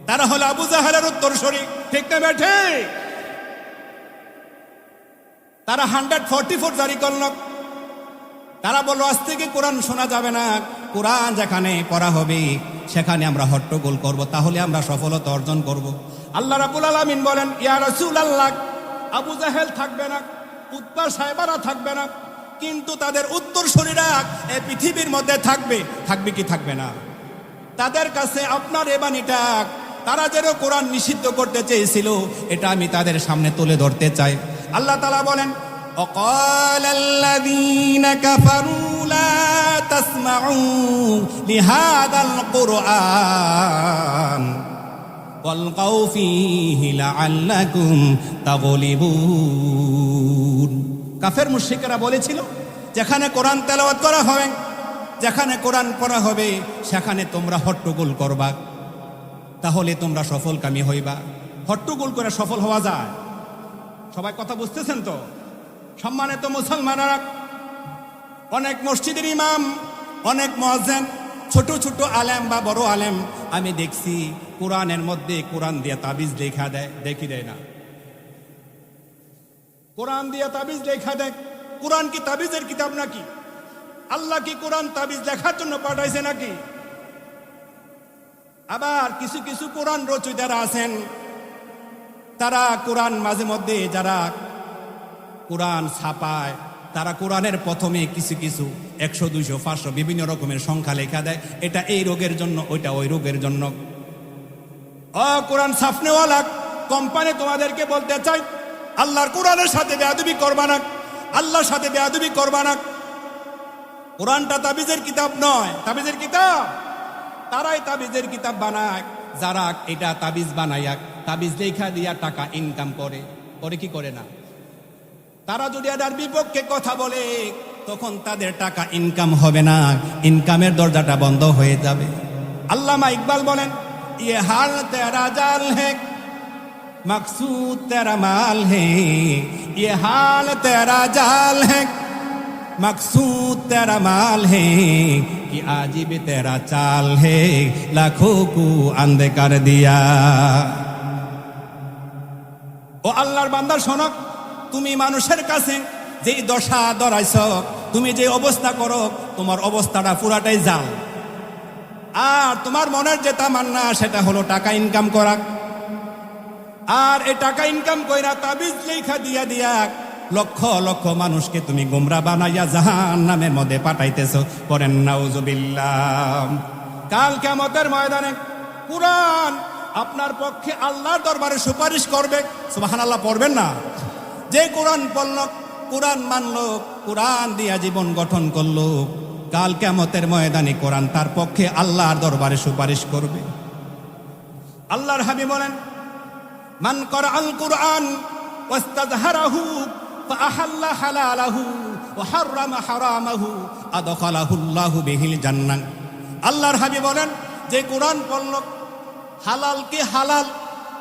তারা হলো আবু জাহেলের উত্তরসূরি, ঠিক না বেঠে? তারা 144 জারি করল। তারা বলল, আজ থেকে কোরআন শোনা যাবে না, কোরআন যেখানে পড়া হবে সেখানে আমরা হট্টগোল করব, তাহলে আমরা সফলতা অর্জন করব। আল্লাহ রাব্বুল আলামিন বলেন, ইয়া রাসূলুল্লাহ, আবু জাহেল থাকবে না, উতবা সাহেবারা থাকবে না, কিন্তু তাদের উত্তরসূরিরা এই পৃথিবীর মধ্যে থাকবে। থাকবে কি থাকবে না? তাদের কাছে আপনার এ বাণীটা, তারা যেন কোরআন নিষিদ্ধ করতে চেয়েছিল, এটা আমি তাদের সামনে তুলে ধরতে চাই। আল্লাহ তাআলা বলেন, ওয়াকালাল্লাযীনা কাফারু লা তাসমাউ লিহাদাল কুরআন ওয়ালকাউ ফীহি লাআল্লাকুম তাগলিবুন। কাফের মুশরিকরা বলেছিল, যেখানে কোরআন তেলাওয়াত করা হবে, যেখানে কোরআন পড়া হবে সেখানে তোমরা হট্টগোল করবা, তাহলে তোমরা সফলকামী হইবা। হট্টগোল করে সফল হওয়া যায়? সবাই কথা বুঝতেছেন তো? সম্মানিত মুসলমানেরা, অনেক মসজিদের ইমাম, অনেক মুয়াজ্জিন, ছোট ছোট আলেম বা বড় আলেম আমি দেখছি কোরআনের মধ্যে কোরআন দিয়ে তাবিজ লেখা দেয়। দেখি দেয় না? কোরআন দিয়ে তাবিজ লেখা দেয়। কোরআন কি তাবিজের কিতাব নাকি? আল্লাহ কি কোরআন তাবিজ লেখার জন্য পাঠাইছে নাকি? আবার কিছু কিছু কোরআন রচয়িতারা আছেন, তারা কোরআন মাঝে মধ্যে যারা কোরআন ছাপায়, তারা কোরআনের প্রথমে কিছু কিছু 100, 200, 500 বিভিন্ন রকমের সংখ্যা লেখা দেয়, এটা এই রোগের জন্য, ওইটা ওই রোগের জন্য। কোরআন ছাপনেওয়ালা কোম্পানি তোমাদেরকে বলতে চাই, আল্লাহর কোরআনের সাথে বেয়াদবি করবা না, আল্লাহর সাথে বেয়াদবি করবা না। কোরআনটা তাবিজের কিতাব নয়। তাবিজের কিতাব তারাই তাবিজের কিতাব বানায়, যারা এটা তাবিজ বানাইয়া তাবিজ লেখা দিয়া টাকা ইনকাম করে। করে কি করে না? তারা যদি এটার বিপক্ষে কথা বলে, তখন তাদের টাকা ইনকাম হবে না, ইনকামের দরজাটা বন্ধ হয়ে যাবে। আল্লামা ইকবাল বলেন, ये हाल तेरा जाल है मकसूद तेरा माल है, ये हाल तेरा जाल है मकसूद तेरा माल है कि आज भी तेरा चाल है लाखों को अंधे कर दिया। ও আল্লাহর বান্দা শোনো, তুমি মানুষের কাছে যেই দশা ধরাইছ, তুমি যে অবস্থা করো, তোমার অবস্থাটা পুরাটাই জাল। আর তোমার মনের যে তামান্না সেটা হলো টাকা ইনকাম করা। আর এই টাকা ইনকাম কইরা তাবিজ লেখা দিয়া দিয়া লক্ষ লক্ষ মানুষকে তুমি গোমরা বানাইয়া জাহান্নামের মধ্যে পাঠাইতেছো। পড়েন নাউজুবিল্লাহ। কাল কিয়ামতের ময়দানে কুরআন আপনার পক্ষে আল্লাহর দরবারে সুপারিশ করবে। সুবহানাল্লাহ পড়বেন না? যে কোরআন পড়ল, কোরআন মানল, কোরআন দিয়া জীবন গঠন করলো, কাল কিয়ামতের ময়দানে কোরআন তার পক্ষে আল্লাহর দরবারে সুপারিশ করবে। আল্লাহর হাবিব বলেন, মান ক্বরাআল কুরআন ওয়াস্তাযহারাহু ফাআহাল্লা হালালাহু ওয়া হাররামা হারামাহু আদখালাহুল্লাহু বিহিল জান্নাহ। আল্লাহর হাবিব বলেন, যে কোরআন পড়ল, হালালকে হালাল,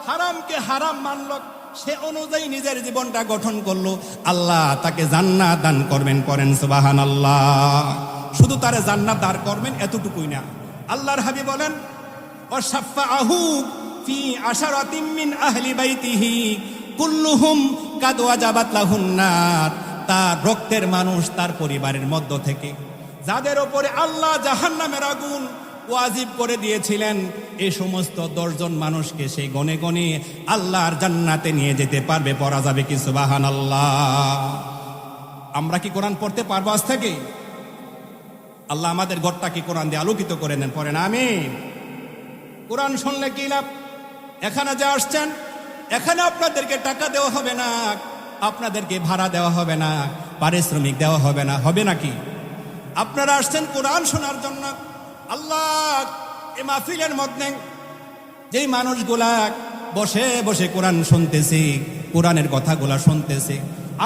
হারামকে হারাম মানল, সে অনুযায়ী নিজের জীবনটা গঠন করলো, আল্লাহ তাকে জান্নাত দান করবেন। পড়েন সুবহানাল্লাহ। শুধু তারে জান্নাত দান করবেন এতটুকুই না, আল্লাহর হাবিব বলেন, ওয়াশাফাআহু ফি আশারাতিম মিন আহলি বাইতিহি কুল্লুহুম কাদ ওয়াজাবাত লাহুন নার। তার রক্তের মানুষ, তার পরিবারের মধ্য থেকে যাদের উপরে আল্লাহ জাহান্নামের আগুন ওয়াজিব করে দিয়েছিলেন, এই সমস্ত 10 জন মানুষকে সেই গনে গনে আল্লাহর জান্নাতে নিয়ে যেতে পারবে। পড়া যাবে কি সুবহানাল্লাহ? আমরা কি কোরআন পড়তে পারবো আজ থেকে? আল্লাহ আমাদের ঘরটাকে কোরআন দিয়ে আলোকিত করে নেন। পড়েন আমিন। কোরআন শুনলে কি লাভ? এখানে যা আসছেন, এখানে আপনাদেরকে টাকা দেওয়া হবে না, আপনাদেরকে ভাড়া দেওয়া হবে না, পারিশ্রমিক দেওয়া হবে না। হবে নাকি? আপনারা আসছেন কোরআন শোনার জন্য। আল্লাহ এই মাহফিলের মধ্যে যেই মানুষগুলা বসে বসে কোরআন শুনতেছি, কোরআনের কথাগুলা শুনতেছি,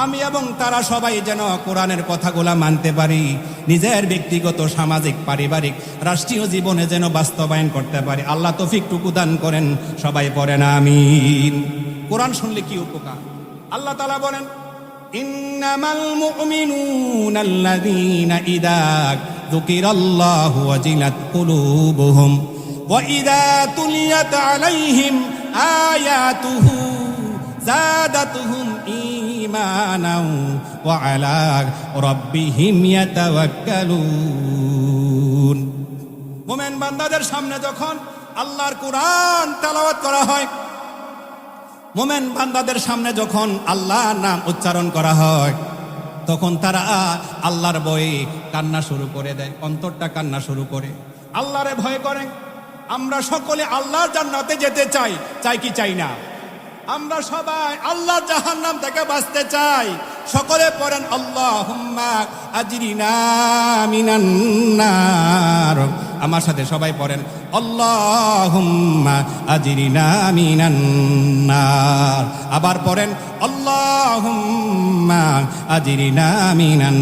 আমি এবং তারা সবাই যেন কোরআনের কথাগুলা মানতে পারি, নিজের ব্যক্তিগত, সামাজিক, পারিবারিক, রাষ্ট্রীয় জীবনে যেন বাস্তবায়ন করতে পারি। আল্লাহ তৌফিকটুকু দান করেন। সবাই পড়েন আমিন। কোরআন শুনলে কি উপকার? আল্লাহ তাআলা বলেন, ইন্নামাল মুমিনুনা আল্লাযীনা ইযা যুকিরাল্লাহু ওয়াজিলাত কুলুবুহুম ওয়া ইযা তুলিয়াত আলাইহিম আয়াতুহু যাদাতুহুম ঈমানাও ওয়া আলা রাব্বিহিম ইয়াতাওয়াক্কালুন। মুমিন বান্দাদের সামনে যখন আল্লাহর কোরআন তেলাওয়াত করা হয়, মুমিন বান্দাদের সামনে যখন আল্লাহর নাম উচ্চারণ করা হয়, তখন তারা আল্লাহর ভয়ে কান্না শুরু করে দেয়, অন্তরটা কান্না শুরু করে, আল্লাহরে ভয় করে। আমরা সকলে আল্লাহর জান্নাতে যেতে চাই, চাই কি চাই না? আমরা সবাই আল্লাহর জাহান্নাম থেকে বাঁচতে চাই। সকলে পড়েন আল্লাহুম্মা আজরিনা মিনান নার। আমার সাথে সবাই পড়েন আল্লাহুম্মা আজরিনা মিনান নার। আবার পড়েন আল্লাহুম্মা আজরিনা মিনান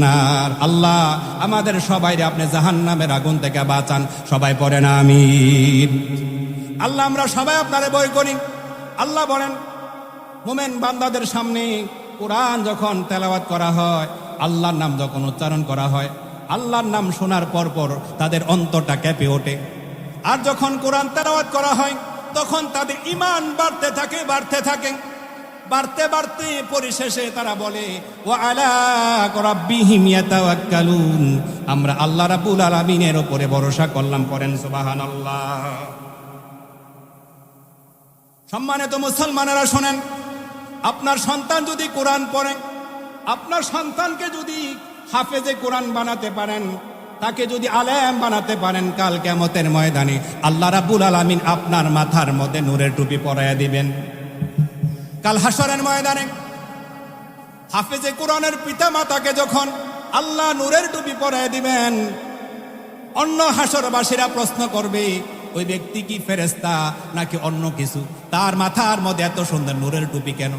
নার। আল্লাহ আমাদের সবাইরে আপনি জাহান্নামের আগুন থেকে বাঁচান। সবাই পড়েন আমিন। আল্লাহ আমরা সবাই আপনারে ভয় করি। আল্লাহ বলেন, মুমিন বান্দাদের সামনে কোরআন যখন তেলাওয়াত করা হয়, আল্লাহর নাম যখন উচ্চারণ করা হয়, আল্লাহর নাম শোনার পর পর তাদের অন্তরটা কেঁপে ওঠে। আর যখন কোরআন তেলাওয়াত করা হয়, তখন তাদের ঈমান বাড়তে থাকে, বাড়তে থাকে, বাড়তে বাড়তে পরিশেষে তারা বলে, ওয়া আলা রাব্বিহিম ইয়াতাওয়াক্কালুন। আমরা আল্লাহ রাব্বুল আলামিনের উপরে ভরসা করলাম। পড়েন সুবহানাল্লাহ। সম্মানিত মুসলমানেরা শোনেন, আপনার সন্তান যদি কোরআন পড়ে, আপনার সন্তানকে যদি হাফেজে কোরআন বানাতে পারেন, তাকে যদি আলেম বানাতে পারেন, কাল কিয়ামতের ময়দানে আল্লাহ রাব্বুল আলামিন আপনার মাথার মধ্যে নূরের টুপি পরাইয়া দিবেন। কাল হাশরের ময়দানে হাফেজে কোরআনের পিতা মাতাকে যখন আল্লাহ নূরের টুপি পরাইয়া দিবেন, অন্য হাশরবাসীরা প্রশ্ন করবে, ওই ব্যক্তি কি ফেরেশতা নাকি অন্য কিছু? তার মাথার মধ্যে এত সুন্দর নূরের টুপি কেন?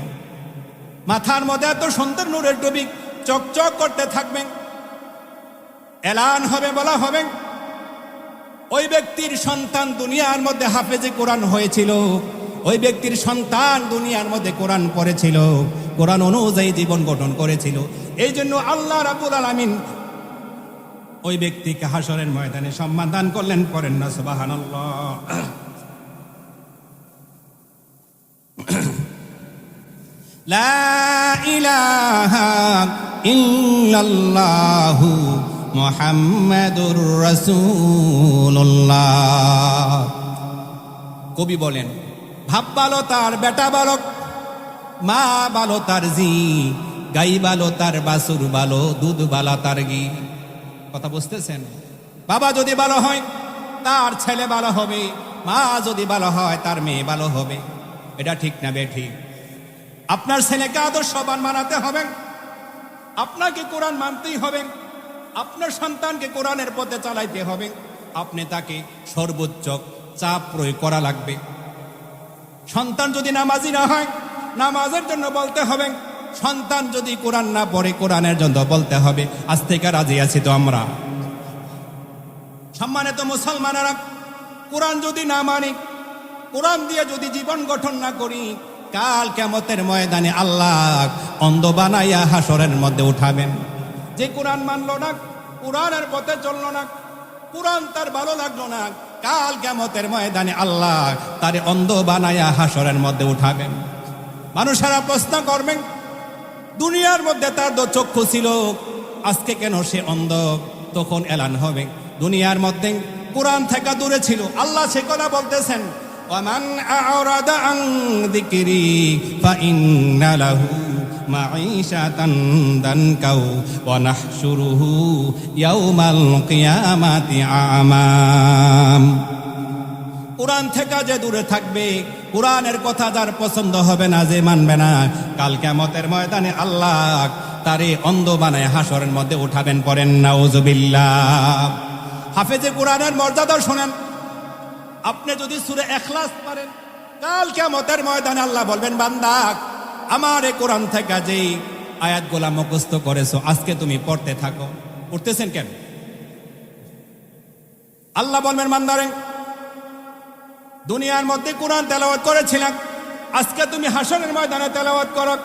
মাথার মধ্যে এত সুন্দর নূরের টুপি চকচক করতে থাকবে। এলান হবে, বলা হবে, ওই ব্যক্তির সন্তান দুনিয়ার মধ্যে হাফেজে কোরআন হয়েছিল, ওই ব্যক্তির সন্তান দুনিয়ার মধ্যে কোরআন পড়েছিল, কোরআন অনুযায়ী জীবন গঠন করেছিল। এই জন্য আল্লাহ রাব্বুল আলামিন ওই ব্যক্তিকে হাসরের ময়দানে সম্মান দান করলেন। পড়েন না সুবহানাল্লাহ। লা ইলাহা ইল্লাল্লাহু মুহাম্মাদুর রাসূলুল্লাহ। কবি বলেন, ভাব ভালো তার বেটা বালক, মা ভালো তার জি, গাই ভালো তার বাছুর ভালো, দুধ বালা তার ঘি। কথা বুঝতেছেন? বাবা যদি ভালো হয় তার ছেলে ভালো হবে, মা যদি ভালো হয় তার মেয়ে ভালো হবে। এটা ঠিক না বেঠিক? আপনার ছেলেকে আদর্শবান বানাতে হবে, আপনাকে কোরআন মানতেই হবে, আপনার সন্তানকে কোরআনের পথে চালাইতে হবে, আপনি তাকে সর্বোচ্চ চাপ প্রয়োগ করা লাগবে। সন্তান যদি নামাজি না হয়, নামাজের জন্য বলতে হবে। সন্তান যদি কোরআন না পড়ে, কোরআনের জন্য বলতে হবে। আজ থেকে রাজি আছি তো আমরা? সম্মানিত মুসলমানেরা, কোরআন যদি না মানি, কোরআন দিয়ে যদি জীবন গঠন না করি, কাল কিয়ামতের ময়দানে আল্লাহ অন্ধ বানাইয়া হাসরের মধ্যে উঠাবেন। যে কোরআন মানলো না, কোরআনের পথে চললো না, কোরআন তার ভালো লাগলো না, কাল কিয়ামতের ময়দানে আল্লাহ তারে অন্ধ বানাইয়া হাসরের মধ্যে উঠাবেন। মানুষেরা প্রশ্ন করবেন, দুনিয়ার মধ্যে তার চক্ষু ছিল, আজকে কেন সে অন্ধ? তখন এলান হবে, দুনিয়ার মধ্যে কোরআন থেকে দূরে ছিল। আল্লাহ সে কথা বলতেছেন, ওয়ামান আ'রাদা আন যিকরি ফাইন্না লাহু মাঈশাতান দানকাও ওয়া নাহশুরুহু ইয়াওমাল কিয়ামাতি আমাম। কোরআন থেকে যে দূরে থাকবে, কোরআনের কথা যার পছন্দ হবে না, যে মানবে না, কাল কিয়ামতের ময়দানে আল্লাহ তারে অন্ধ বানায় হাসরের মধ্যে উঠাবেন। পড়েন নাউযুবিল্লাহ। হাফেজে কোরআনের মর্যাদা শোনেন। আপনি যদি সূরা ইখলাস পড়েন, কাল কিয়ামতের ময়দানে আল্লাহ বলবেন, বান্দা আমার এই কোরআন থেকে যেই আয়াতগুলা মুখস্থ করেছো, আজকে তুমি পড়তে থাকো। পড়তেছেন কেন? আল্লাহ বলবেন, বান্দারে দুনিয়ার মধ্যে কোরআন তেলাওয়াত করেছিলাম, আজকে তুমি হাসরের ময়দানে তেলাওয়াত করো।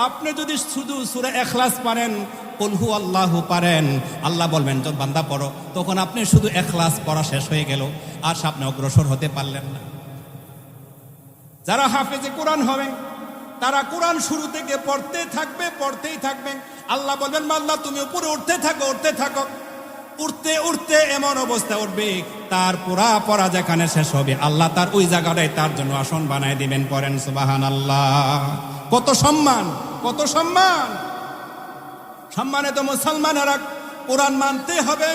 আপনি যদি শুধু সূরা ইখলাস পারেন, কুল হু আল্লাহু পারেন, আল্লাহ বলবেন যখন বান্দা পড়ো, তখন আপনি শুধু ইখলাস পড়া শেষ হয়ে গেল, আর সামনে অগ্রসর হতে পারলেন না। যারা হাফেজে কোরআন হবেন, তারা কোরআন শুরু থেকে পড়তেই থাকবে। আল্লাহ বলবেন, বান্দা তুমি উপরে উঠতে থাকো। উঠতে উঠতে এমন অবস্থা উঠবে, তার পুরা পড়া যেখানে শেষ হবে, আল্লাহ তার ওই জায়গাটায় তার জন্য আসন বানায় দিবেন। পড়েন সুবহানাল্লাহ। কত সম্মান, কত সম্মান! সম্মানিত মুসলমানেরা, কোরআন মানতে হবে,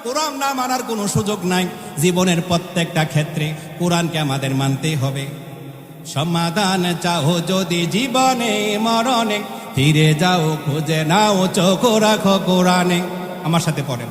কোরআন না মানার কোনো সুযোগ নাই। জীবনের প্রত্যেকটা ক্ষেত্রে কোরআনকে আমাদের মানতেই হবে। সমাধান চাও যদি জীবনে মরণে, ফিরে যাও খুঁজে নাও চোখ রাখো কোরআনে। আমার সাথে পড়েন,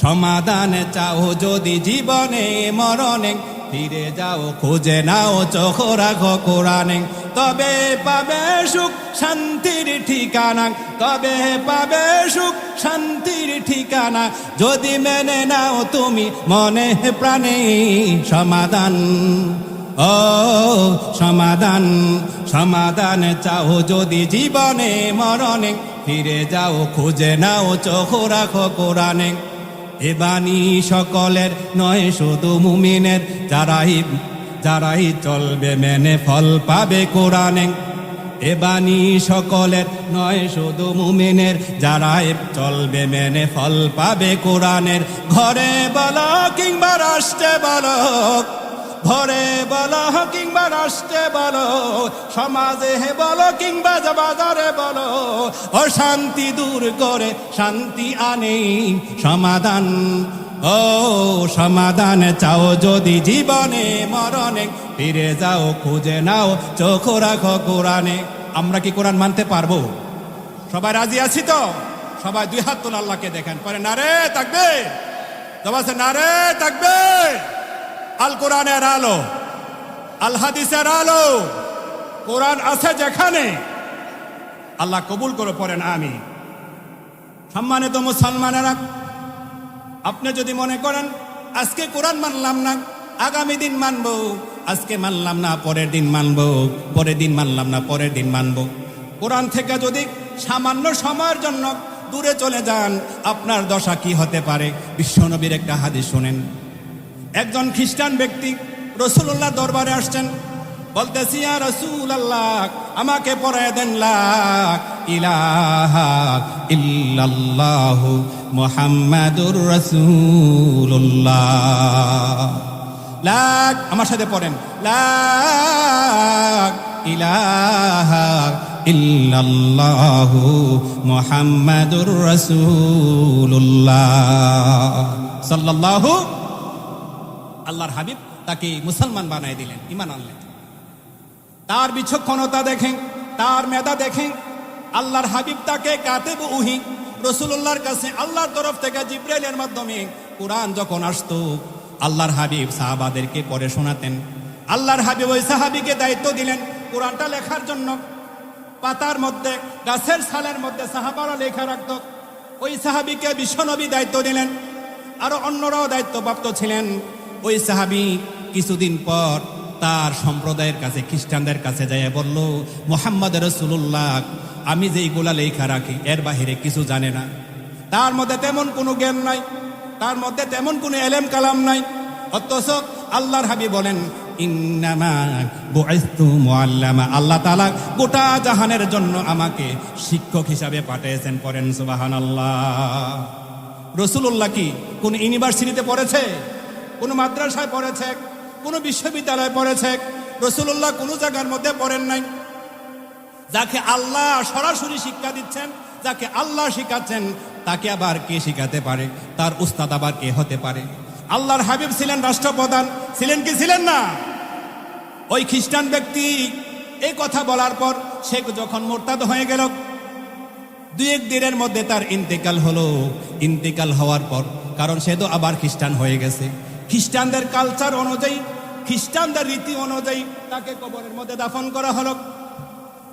সমাধান চাও যদি জীবনে মরণে, ফিরে যাও খুঁজে নাও চোখ রাখো কোরআনে। তবে পাবে সুখ শান্তির ঠিকানা, তবে পাবে সুখ শান্তির ঠিকানা, যদি মেনে নাও তুমি মনে প্রাণে সমাধান। ও সমাধান, সমাধান চাও যদি জীবনে মরণে, ফিরে যাও খুঁজে নাও চোখ রাখো কোরআনে। এ বাণী সকলের নয় শুধু মুমিনের, যারাই চলবে মেনে ফল পাবে কোরআনে। এ বাণী সকলের নয় শুধু মুমিনের, যারাই চলবে মেনে ফল পাবে কোরআনের। ঘরে বলো কিংবা রাষ্ট্রে বলো, ঘরে বলো কিংবা রাষ্ট্রে বলো, সমাজে বলো কিংবা বাজারে বলো, অশান্তি দূর করে শান্তি আনে সমাধান। ও সমাধান চাও যদি জীবনে মরণে, ফিরে যাও খুঁজে নাও চোখ রাখো কোরআনে। আমরা কি কোরআন মানতে পারবো? সবাই রাজি আছি তো? সবাই দুই হাত তুলে আল্লাহকে দেখেন, পরে নারে তাকবীর, জবাব নারে তাকবীর। আল কোরআনের আলো, আল হাদিসের আলো, কোরআন আছে যেখানে, আল্লাহ কবুল করে পড়েন আমি। সম্মানিত মুসলমানেরা, আপনি যদি মনে করেন আজকে কোরআন মানলাম না, আগামী দিন মানবো, আজকে মানলাম না পরের দিন মানবো, পরের দিন মানলাম না পরের দিন মানবো, কোরআন থেকে যদি সামান্য সময়ের জন্য দূরে চলে যান, আপনার দশা কি হতে পারে। বিশ্বনবীর একটা হাদিস শোনেন। একজন খ্রিস্টান ব্যক্তি রাসূলুল্লাহ দরবারে আসছেন, বলতেছি, ইয়া রাসূলুল্লাহ, আমাকে পড়ায় দেন লা ইলাহা ইল্লাল্লাহু মুহাম্মাদুর রাসূলুল্লাহ। লা, আমার সাথে পড়েন, লা ইলাহা ইল্লাল্লাহু মুহাম্মাদুর রাসূলুল্লাহ সাল্লাল্লাহু। আল্লাহর হাবিব তাকে মুসলমান বানায় দিলেন, ঈমান আনলেন। তার বিচক্ষণতা দেখেন, তার মেধা দেখেন, আল্লাহর হাবিব তাকে কাতেব উহি, রাসূলুল্লাহর কাছে আল্লাহর তরফ থেকে জিবরাইলের মাধ্যমে কোরআন যখন আসতো, আল্লাহর হাবিব সাহাবাদেরকে পড়ে শোনাতেন। আল্লাহর হাবিব ওই সাহাবীকে দায়িত্ব দিলেন কোরআনটা লেখার জন্য। পাতার মধ্যে, গাছের ছালের মধ্যে সাহাবারা লেখা রাখত। ওই সাহাবীকে বিশ্বনবী দায়িত্ব দিলেন, আরো অন্যরাও দায়িত্বপ্রাপ্ত ছিলেন। ওই সাহাবী কিছুদিন পর তার সম্প্রদায়ের কাছে, খ্রিস্টানদের কাছে যাইয়া বলল, মুহাম্মদ রাসূলুল্লাহ আমি যেইগুলা লেখা রাখি এর বাহিরে কিছু জানে না, তার মধ্যে তেমন কোনো জ্ঞান নাই, তার মধ্যে তেমন কোনো এলেম কালাম নাই। অথচ আল্লাহর হাবিব বলেন, ইন্নামা বুইসতু মুআল্লামা, আল্লাহ তাআলা গোটা জাহানের জন্য আমাকে শিক্ষক হিসাবে পাঠিয়েছেন। পড়েন সুবহানাল্লাহ। রাসূলুল্লাহ কি কোন ইউনিভার্সিটিতে পড়েছে, কোন মাদ্রাসায় পড়েছে, কোন বিশ্ববিদ্যালয়ে পড়েছে? রাসূলুল্লাহ কোন জায়গার মধ্যে পড়েন নাই। যাকে আল্লাহ সরাসরি শিক্ষা দিচ্ছেন, যাকে আল্লাহ শিখাচ্ছেন, তাকে আবার কে শিখাতে পারে? তার উস্তাদ আবার কে হতে পারে? আল্লাহর হাবিব ছিলেন রাষ্ট্রপ্রধান, ছিলেন কি ছিলেন না? ওই খ্রিস্টান ব্যক্তি এই কথা বলার পর সে যখন মুরতাদ হয়ে গেল, দুই এক দিনের মধ্যে তার ইন্তেকাল হলো। ইন্তেকাল হওয়ার পর, কারণ সে তো আবার খ্রিস্টান হয়ে গেছে, খ্রিস্টানদের কালচার অনুযায়ী, খ্রিস্টানদের রীতি অনুযায়ী তাকে কবরের মধ্যে দাফন করা হলো।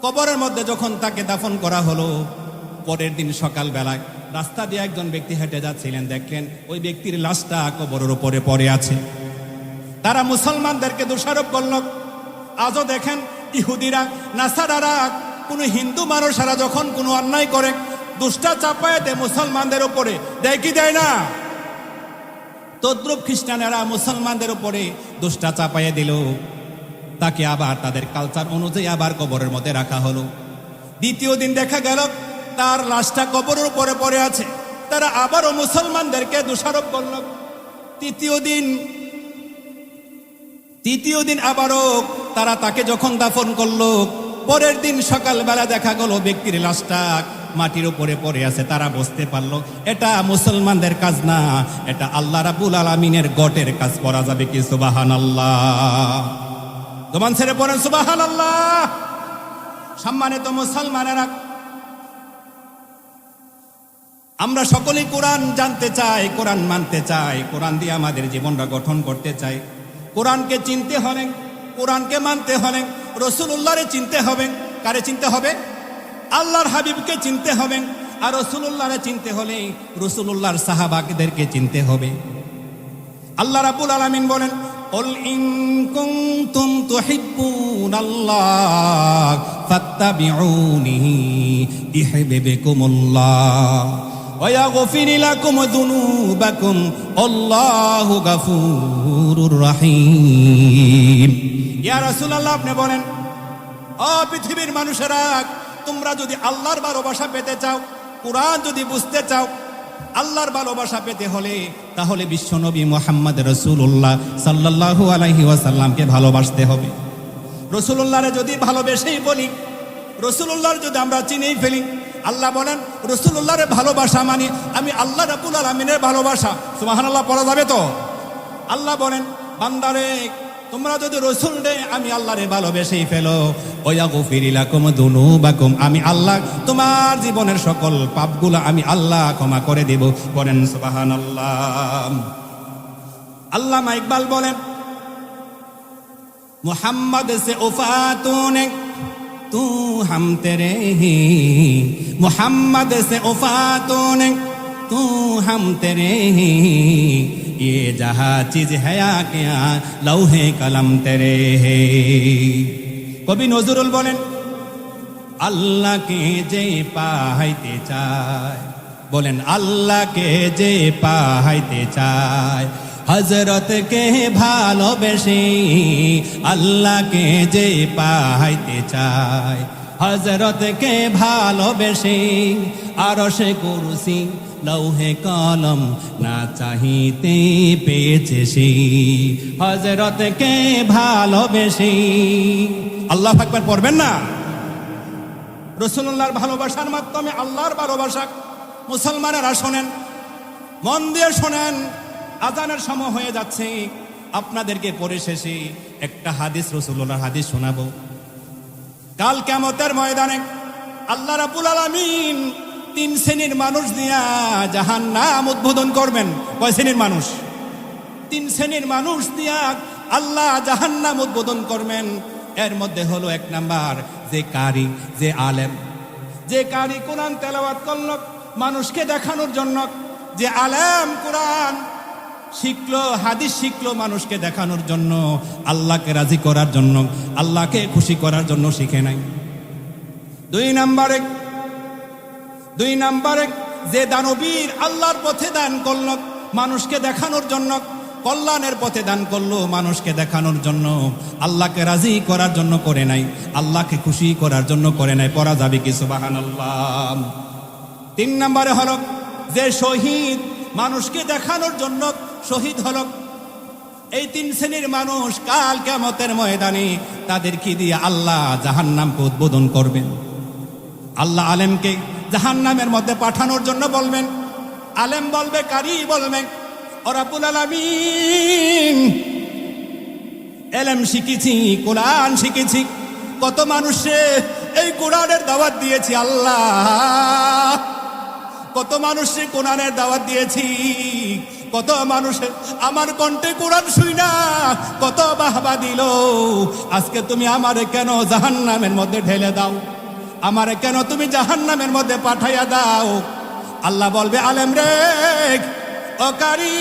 কবরের মধ্যে যখন তাকে দাফন করা হলো, পরের দিন সকালবেলায় রাস্তা দিয়ে একজন ব্যক্তি হেঁটে যাচ্ছিলেন, দেখলেন ওই ব্যক্তির লাশটা কবরের উপরে পড়ে আছে। তারা মুসলমানদেরকে দোষারোপ করল। আজও দেখেন ইহুদিরা, নাসারারা, কোনো হিন্দু মানুষেরা যখন কোনো অন্যায় করে, দোষটা চাপায় দেয় মুসলমানদের উপরে, দেয় কি দেয় না? তদ্রুপ খ্রিস্টানেরা মুসলমানদের উপরে দোষটা চাপাইয়ে দিল। তাকে আবার তাদের কালচার অনুযায়ী আবার কবরের মধ্যে রাখা হলো। দ্বিতীয় দিন দেখা গেল তার লাশটা কবরের উপরে পড়ে আছে। তারা আবারও মুসলমানদেরকে দোষারোপ করল। তৃতীয় দিন আবারও তারা তাকে যখন দাফন করলো, পরের দিন সকালবেলা দেখা গেল ব্যক্তির লাশটা মাটির উপরে পড়ে আছে। তারা বুঝতে পারলো এটা মুসলমানদের কাজ না, এটা আল্লাহ রাব্বুল আলামিনের গটের কাজ। করা যাবে কি? সুবহানাল্লাহ। জবান ছেড়ে পড়েন সুবহানাল্লাহ। সম্মানিত মুসলমানেরা, আমরা সকলেই কোরআন জানতে চাই, কোরআন মানতে চাই, কোরআন দিয়ে আমাদের জীবনটা গঠন করতে চাই। কোরআনকে চিনতে হবে, কোরআনকে মানতে হবে, রাসূলুল্লাহরে চিনতে হবে। কারে চিনতে হবে? আল্লাহর হাবিবকে চিনতে হবে। আর রাসূলুল্লাহরে চিনতে হলে রাসূলুল্লাহর সাহাবাদেরকে চিনতে হবে। আল্লাহ রাব্বুল আলামিন বলেন, কুল ইন কুনতুম তুহিব্বুনাল্লাহ ফাত্তাবিউনি ইউহিব্বুকুমুল্লাহ ওয়া ইয়াগফির লাকুম যুনুবাকুম আল্লাহু গফুরুর রহিম। ইয়া রাসূলুল্লাহ, আপনি বলেন, ও পৃথিবীর মানুষেরা, তোমরা যদি আল্লাহর ভালোবাসা পেতে চাও, কোরআন যদি বুঝতে চাও, আল্লাহর ভালোবাসা পেতে হলে তাহলে বিশ্বনবী মুহাম্মদ রাসূলুল্লাহ সাল্লাল্লাহু আলাইহি ওয়াসাল্লামকে ভালোবাসতে হবে। রাসূলুল্লাহরে যদি ভালোবেসেই বলি, রাসূলুল্লাহর যদি আমরা চিনেই ফেলি, আল্লাহ বলেন রাসূলুল্লাহরে ভালোবাসা মানে আমি আল্লাহ রাব্বুল আলামিনের ভালোবাসা। সুবহানাল্লাহ পড়া যাবে তো? আল্লাহ বলেন, বান্দারে, তোমরা যদি রাসূলরে আমি আল্লাহরে ভালোবেসেই ফেলো, ওয়াগফির লাকুম যুনুবাকুম, আমি আল্লাহ তোমার জীবনের সকল পাপগুলো আমি আল্লাহ ক্ষমা করে দেব। বলেন সুবহানাল্লাহ। আল্লামা ইকবাল বলেন, মুহাম্মদ সে উফাতুন तू हम तेरे ही, मोहम्मद से उफातून तू हम तेरे ही, ये जहाँ चीज है क्या लौहे कलम तेरे है। कवि नजरुल बोलेन, আল্লাহকে যে পাইতে চায়, বলেন আল্লাহকে যে পাইতে চায়, হযরতকে ভালোবেসে আল্লাহকে যে পাইতে চায়, হযরতকে ভালোবেসে আরশে কুরসি লৌহে কলম না চাহিতে পেয়েছে সে, হযরতকে ভালোবেসে। আল্লাহু আকবার পড়বেন না? রাসূলুল্লাহর ভালোবাসার মাধ্যমে আল্লাহর ভালোবাসা। মুসলমানেরা শোনেন, মন দিয়ে শোনেন, আজানের সময় হয়ে যাচ্ছে। আপনাদেরকে পরিশেষে একটা হাদিস, রাসূলুল্লাহর হাদিস শোনাবো। কাল কিয়ামতের ময়দানে আল্লাহ রাব্বুল আলামিন 3 শ্রেণীর মানুষ দিয়া জাহান্নাম উদ্বোধন করবেন। কয় শ্রেণীর মানুষ? 3 শ্রেণীর মানুষ দিয়া আল্লাহ জাহান্নাম উদ্বোধন করবেন। এর মধ্যে হলো 1 নাম্বার, যে কারি, যে আলেম, যে কারি কোরআন তেলাওয়াত করল মানুষকে দেখানোর জন্য, যে আলেম কোরআন শিখলো, হাদিস শিখলো মানুষকে দেখানোর জন্য, আল্লাহকে রাজি করার জন্য, আল্লাহকে খুশি করার জন্য শিখে নাই। 2 নাম্বারে যে দানবীর আল্লাহর পথে দান করল মানুষকে দেখানোর জন্য, কল্যাণের পথে দান করলো মানুষকে দেখানোর জন্য, আল্লাহকে রাজি করার জন্য করে নাই, আল্লাহকে খুশি করার জন্য করে নাই। পড়া যাবে কি সুবহানাল্লাহ? 3 নম্বরে হলো যে শহীদ, মানুষকে দেখানোর জন্য শহীদ হলো। এই 3 শ্রেণীর মানুষ কাল কিয়ামতের ময়দানে তাদেরকে দিয়ে আল্লাহ জাহান্নামকে উদ্বোধন করবেন। আল্লাহ আলেমকে জাহান্নামের মধ্যে পাঠানোর জন্য বলবেন। আলেম বলবে, কারি বলবে, ও রাব্বুল আলামিন এলেম শিখেছি, কোরআন শিখেছি, কত মানুষে এই কোরআনের দাওয়াত দিয়েছি আল্লাহ, কত মানুষে কোরআনের দাওয়াত দিয়েছি, কত মানুষে আমার কণ্ঠে কোরআন শুইনা কত বাহবা দিল। আজকে তুমি আমারে কেন জাহান্নামের মধ্যে ঢেলে দাও? আমারে কেন তুমি জাহান্নামের মধ্যে পাঠাইয়া দাও? আল্লাহ বলবে, আলেম রে, ও কারি,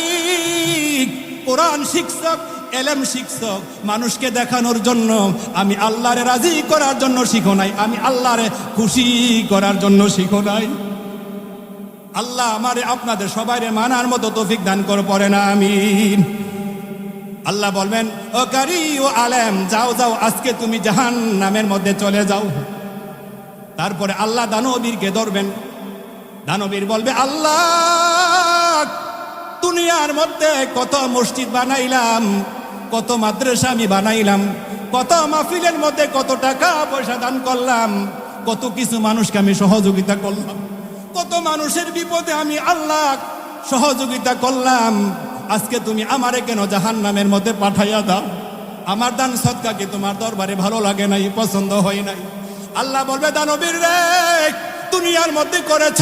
কোরআন শিক্ষক, এলেম শিক্ষক, মানুষকে দেখানোর জন্য, আমি আল্লাহরে রাজি করার জন্য শিখো নাই, আমি আল্লাহরে খুশি করার জন্য শিখো নাই। আল্লাহ আমারে আপনাদের সবাইরে মানার মতো তৌফিক দান করে, পড়ে না আমিন। আল্লাহ বলবেন, ও কারি, ও আলেম, যাও যাও, আজকে তুমি জাহান্নামের মধ্যে চলে যাও। তারপরে আল্লাহ দানবীরকে ধরবেন। দানবীর বলবে, আল্লাহ, দুনিয়ার মধ্যে কত মসজিদ বানাইলাম, কত মাদ্রাসা আমি বানাইলাম, কত মাহফিলের মধ্যে কত টাকা পয়সা দান করলাম, কত কিছু মানুষকে আমি সহযোগিতা করলাম, কত মানুষের বিপদে আমি আল্লাহ সহযোগিতা করলাম। আজকে তুমি আমারে কেন জাহান্নামের মধ্যে পাঠাইয়া দাও? আমার দান সদকা কি তোমার দরবারে ভালো লাগে নাই, পছন্দ হয় নাই? আল্লাহ বলবে, দানবীর রে, দুনিয়ার মধ্যে করেছ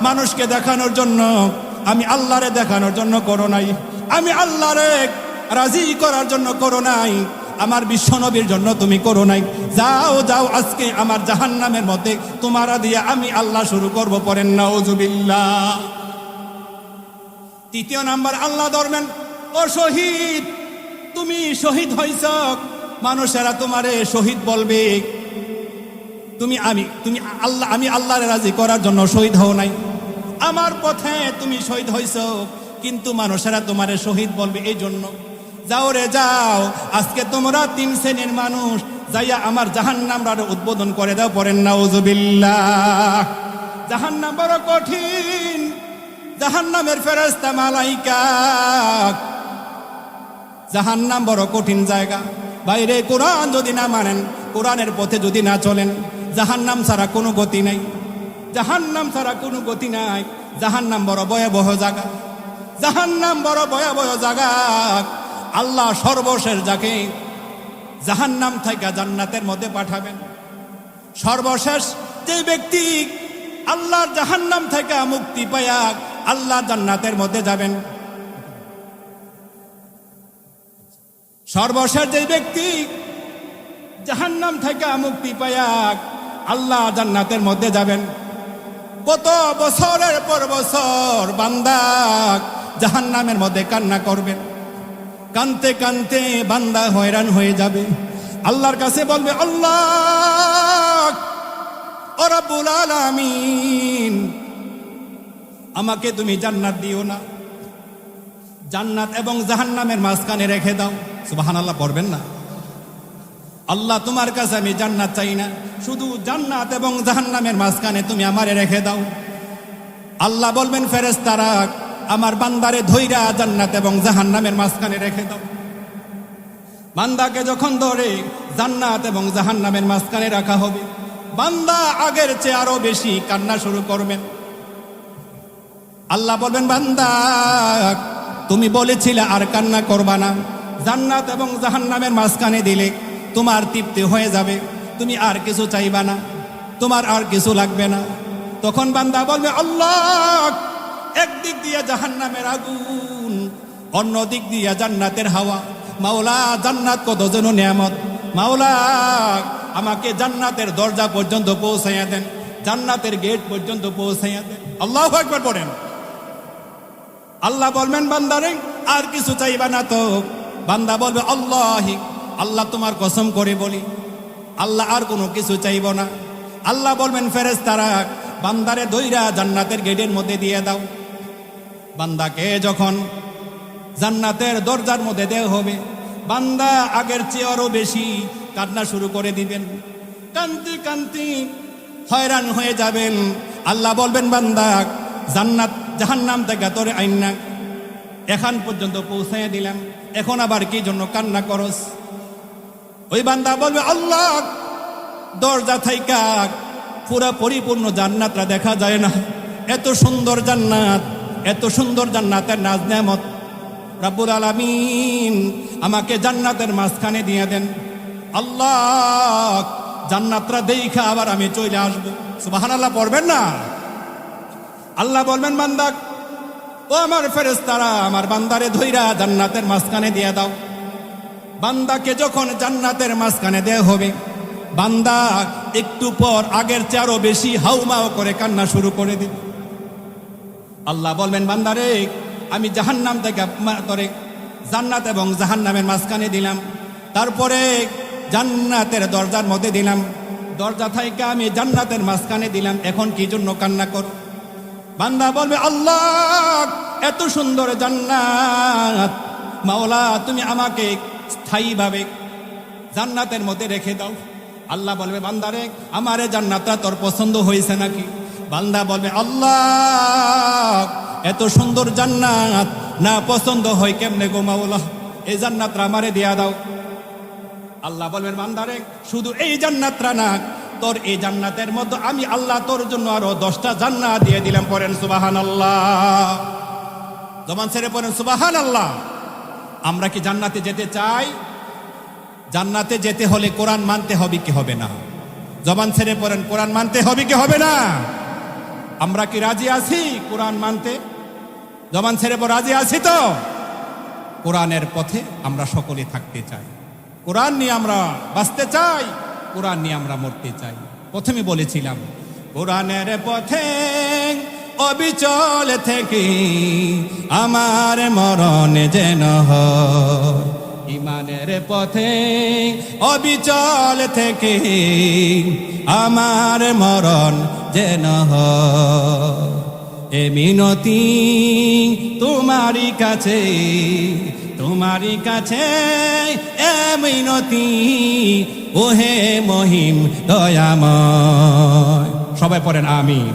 মানুষকে দেখানোর জন্য, আমি আল্লাহরে দেখানোর জন্য করো নাই, আমি আল্লাহরে রাজি করার জন্য করো নাই, আমার বিশ্ব নবীর জন্য তুমি করো নাই। যাও যাও, আজকে আমার জাহান্নামের মধ্যে তোমারা দিয়ে আমি আল্লাহ শুরু করব। পড়েন নাউজুবিল্লাহ। 3 নাম্বার আল্লাহ ধরবেন, ও শহীদ, তুমি শহীদ হইছ, মানুষেরা তোমারে শহীদ বলবে। আমি আল্লাহরে রাজি করার জন্য শহীদ হও নাই, আমার পথে তুমি শহীদ হইছ, কিন্তু মানুষেরা তোমারে শহীদ বলবে। এই জন্য যাও রে যাও, আজকে তোমরা 3 শ্রেণীর মানুষ যাইয়া আমার জাহান্নামরে উদ্বোধন করে দাও। পড়েন নাউজুবিল্লাহ। জাহান্নাম বড় কঠিন, জাহান্নামের ফেরেশতা মালাইকা, জাহান্নাম বড় কঠিন জায়গা। বাইরে কোরআন যদি না মানেন, কোরআনের পথে যদি না চলেন, জাহান্নাম ছাড়া কোনো গতি নাই, জাহান্নাম ছাড়া কোনো গতি নাই। জাহান্নাম বড় ভয়াবহ জায়গা, জাহান্নাম বড় ভয়াবহ জায়গা। আল্লাহ সর্বশেষ যাকে জাহান্নাম থেকে জান্নাতের মধ্যে পাঠাবেন, সর্বশেষ যে ব্যক্তি আল্লাহর জাহান্নাম থেকে মুক্তি পায়া আল্লাহ জান্নাতের মধ্যে যাবেন, সর্বশেষ যে ব্যক্তি জাহান্নাম থেকে মুক্তি পায়া আল্লাহ জান্নাতের মধ্যে যাবেন, কত বছরের পর বছর বান্দা জাহান্নামের মধ্যে কান্না করবেন, কানতে কানতে বান্দা হয়রান হয়ে যাবে। আল্লাহর কাছে বলবে, আল্লাহ, ও রব্বুল আলামিন, আমাকে তুমি জান্নাত দিও না, জান্নাত এবং জাহান্নামের মাঝখানে রেখে দাও। সুবহানাল্লাহ পড়বেন না? আল্লাহ, তোমার কাছে আমি জান্নাত চাই না, শুধু জান্নাত এবং জাহান্নামের মাঝখানে তুমি আমারে রেখে দাও। আল্লাহ বলবেন, ফেরেশতারা, আমার বান্দারে ধইরা জান্নাত এবং জাহান্নামের মাঝখানে রেখে দাও। বান্দাকে যখন ধরে জান্নাত এবং জাহান্নামের মাঝখানে রাখা হবে, বান্দা আগের চেয়ে আরো বেশি কান্না শুরু করবেন। আল্লাহ বলবেন, বান্দা, তুমি বলেছিলে আর কান্না করবা না, জান্নাত এবং জাহান্নামের মাঝখানে দিলে তোমার তৃপ্তি হয়ে যাবে, তুমি আর কিছু চাইবা না, তোমার আর কিছু লাগবে না। তখন বান্দা বলবে, আল্লাহ, একদিক দিয়ে জাহান্নামের আগুন, অন্য দিক দিয়ে জান্নাতের হাওয়া। মাওলা, জান্নাত কত যেন নিয়ামত, মাওলা আমাকে জান্নাতের দরজা পর্যন্ত পৌঁছাইয়া দেন, জান্নাতের গেট পর্যন্ত পৌঁছাইয়া দেন। আল্লাহু আকবার পড়েন। আল্লাহ বলবেন, বান্দারে আর কিছু চাইবা না তো? বান্দা বলবে, আল্লাহি, আল্লাহ তোমার কসম করে বলি, আল্লাহ আর কোনো কিছু চাইব না। আল্লাহ বলবেন, ফেরেশতারা, বান্দারে ধইরা জান্নাতের গেটের মধ্যে দিয়ে দাও। বান্দাকে যখন জান্নাতের দরজার মধ্যে দেওয়া হবে, বান্দা আগের চেয়ে আরো বেশি কান্না শুরু করে দিবেন, কান্তি কান্তি হয়রান হয়ে যাবেন। আল্লাহ বলবেন, বান্দা, জান্নাত জাহান্নাম থেকে তোরে আইনা এখন পর্যন্ত পৌঁছাইয়া দিলাম, এখন আবার কি জন্য কান্না করস? ওই বান্দা বলবে, আল্লাহ, দরজা থাইকা পুরা পরিপূর্ণ জান্নাতটা দেখা যায় না, এত সুন্দর জান্নাত, এত সুন্দর জান্নাতের নাজ নেয়ামত, রব্বুল আলামিন আমাকে জান্নাতের মাঝখানে দিয়ে দেন। আল্লাহ, জান্নাতটা দেখা আবার আমি চলে আসবো। সুবহানাল্লাহ পড়বেন না? আল্লাহ বলবেন, বান্দা, ও আমার ফেরেশতারা, আমার বান্দারে ধইরা জান্নাতের মাঝখানে দিয়ে দাও। বান্দাকে যখন জান্নাতের মাঝখানে দেয়া হবে, বান্দা একটু পর আগের চেয়ে আরো বেশি হাউমাউ করে কান্না শুরু করে দিবে। আল্লাহ বলবেন, বান্দারে, আমি জাহান্নাম থেকে তোরে জান্নাত এবং জাহান্নামের মাঝখানে দিলাম, তারপরে জান্নাতের দরজার মধ্যে দিলাম, দরজা থেকে আমি জান্নাতের মাঝখানে দিলাম, এখন কি জন্য কান্না কর? বান্দা বলবে, আল্লাহ, এত সুন্দর জান্নাত, মাওলা তুমি আমাকে স্থায়ীভাবে জান্নাতের মধ্যে রেখে দাও। আল্লাহ বলবে, বান্দারে, আমারে জান্নাতটা তোর পছন্দ হয়েছে নাকি? বান্দা বলবে, আল্লাহ, এত সুন্দর জান্নাত না পছন্দ হয় কেমনে গো মাওলা, এই জান্নাতটা আমারে দিয়া দাও। আল্লাহ বলবেন, বান্দারে, শুধু এই জান্নাতটা না, তোর এই জান্নাতের মধ্যে আমি আল্লাহ তোর জন্য আরো 10টা জান্নাত দিয়ে দিলাম। পড়েন সুবহানাল্লাহ, জবান ছেড়ে পড়েন সুবহানাল্লাহ। আমরা কি জান্নাতে যেতে চাই? জান্নাতে যেতে হলে কোরআন মানতে হবে কি হবে না? জবান ছেড়ে পড়েন, কোরআন মানতে হবে কি হবে না? আমরা কি রাজি আছি কোরআন মানতে? জবান ছেড়ে পড়ে রাজি আছি তো? কোরআনের পথে আমরা সকলে থাকতে চাই, কোরআন নিয়ে আমরা বাঁচতে চাই, কোরআন নিয়ে আমরা মরতে চাই। প্রথমে বলেছিলাম, কোরআনের পথে অবিচল থেকে আমার মরণ যেন হয়, ইমানের পথে অবিচল থেকে আমার মরণ যেন হয়। এ মিনতি তোমারই কাছে, তোমারই কাছে এ মিনতি, ওহে মহিম দয়াময়। সবাই পড়েন আমিন।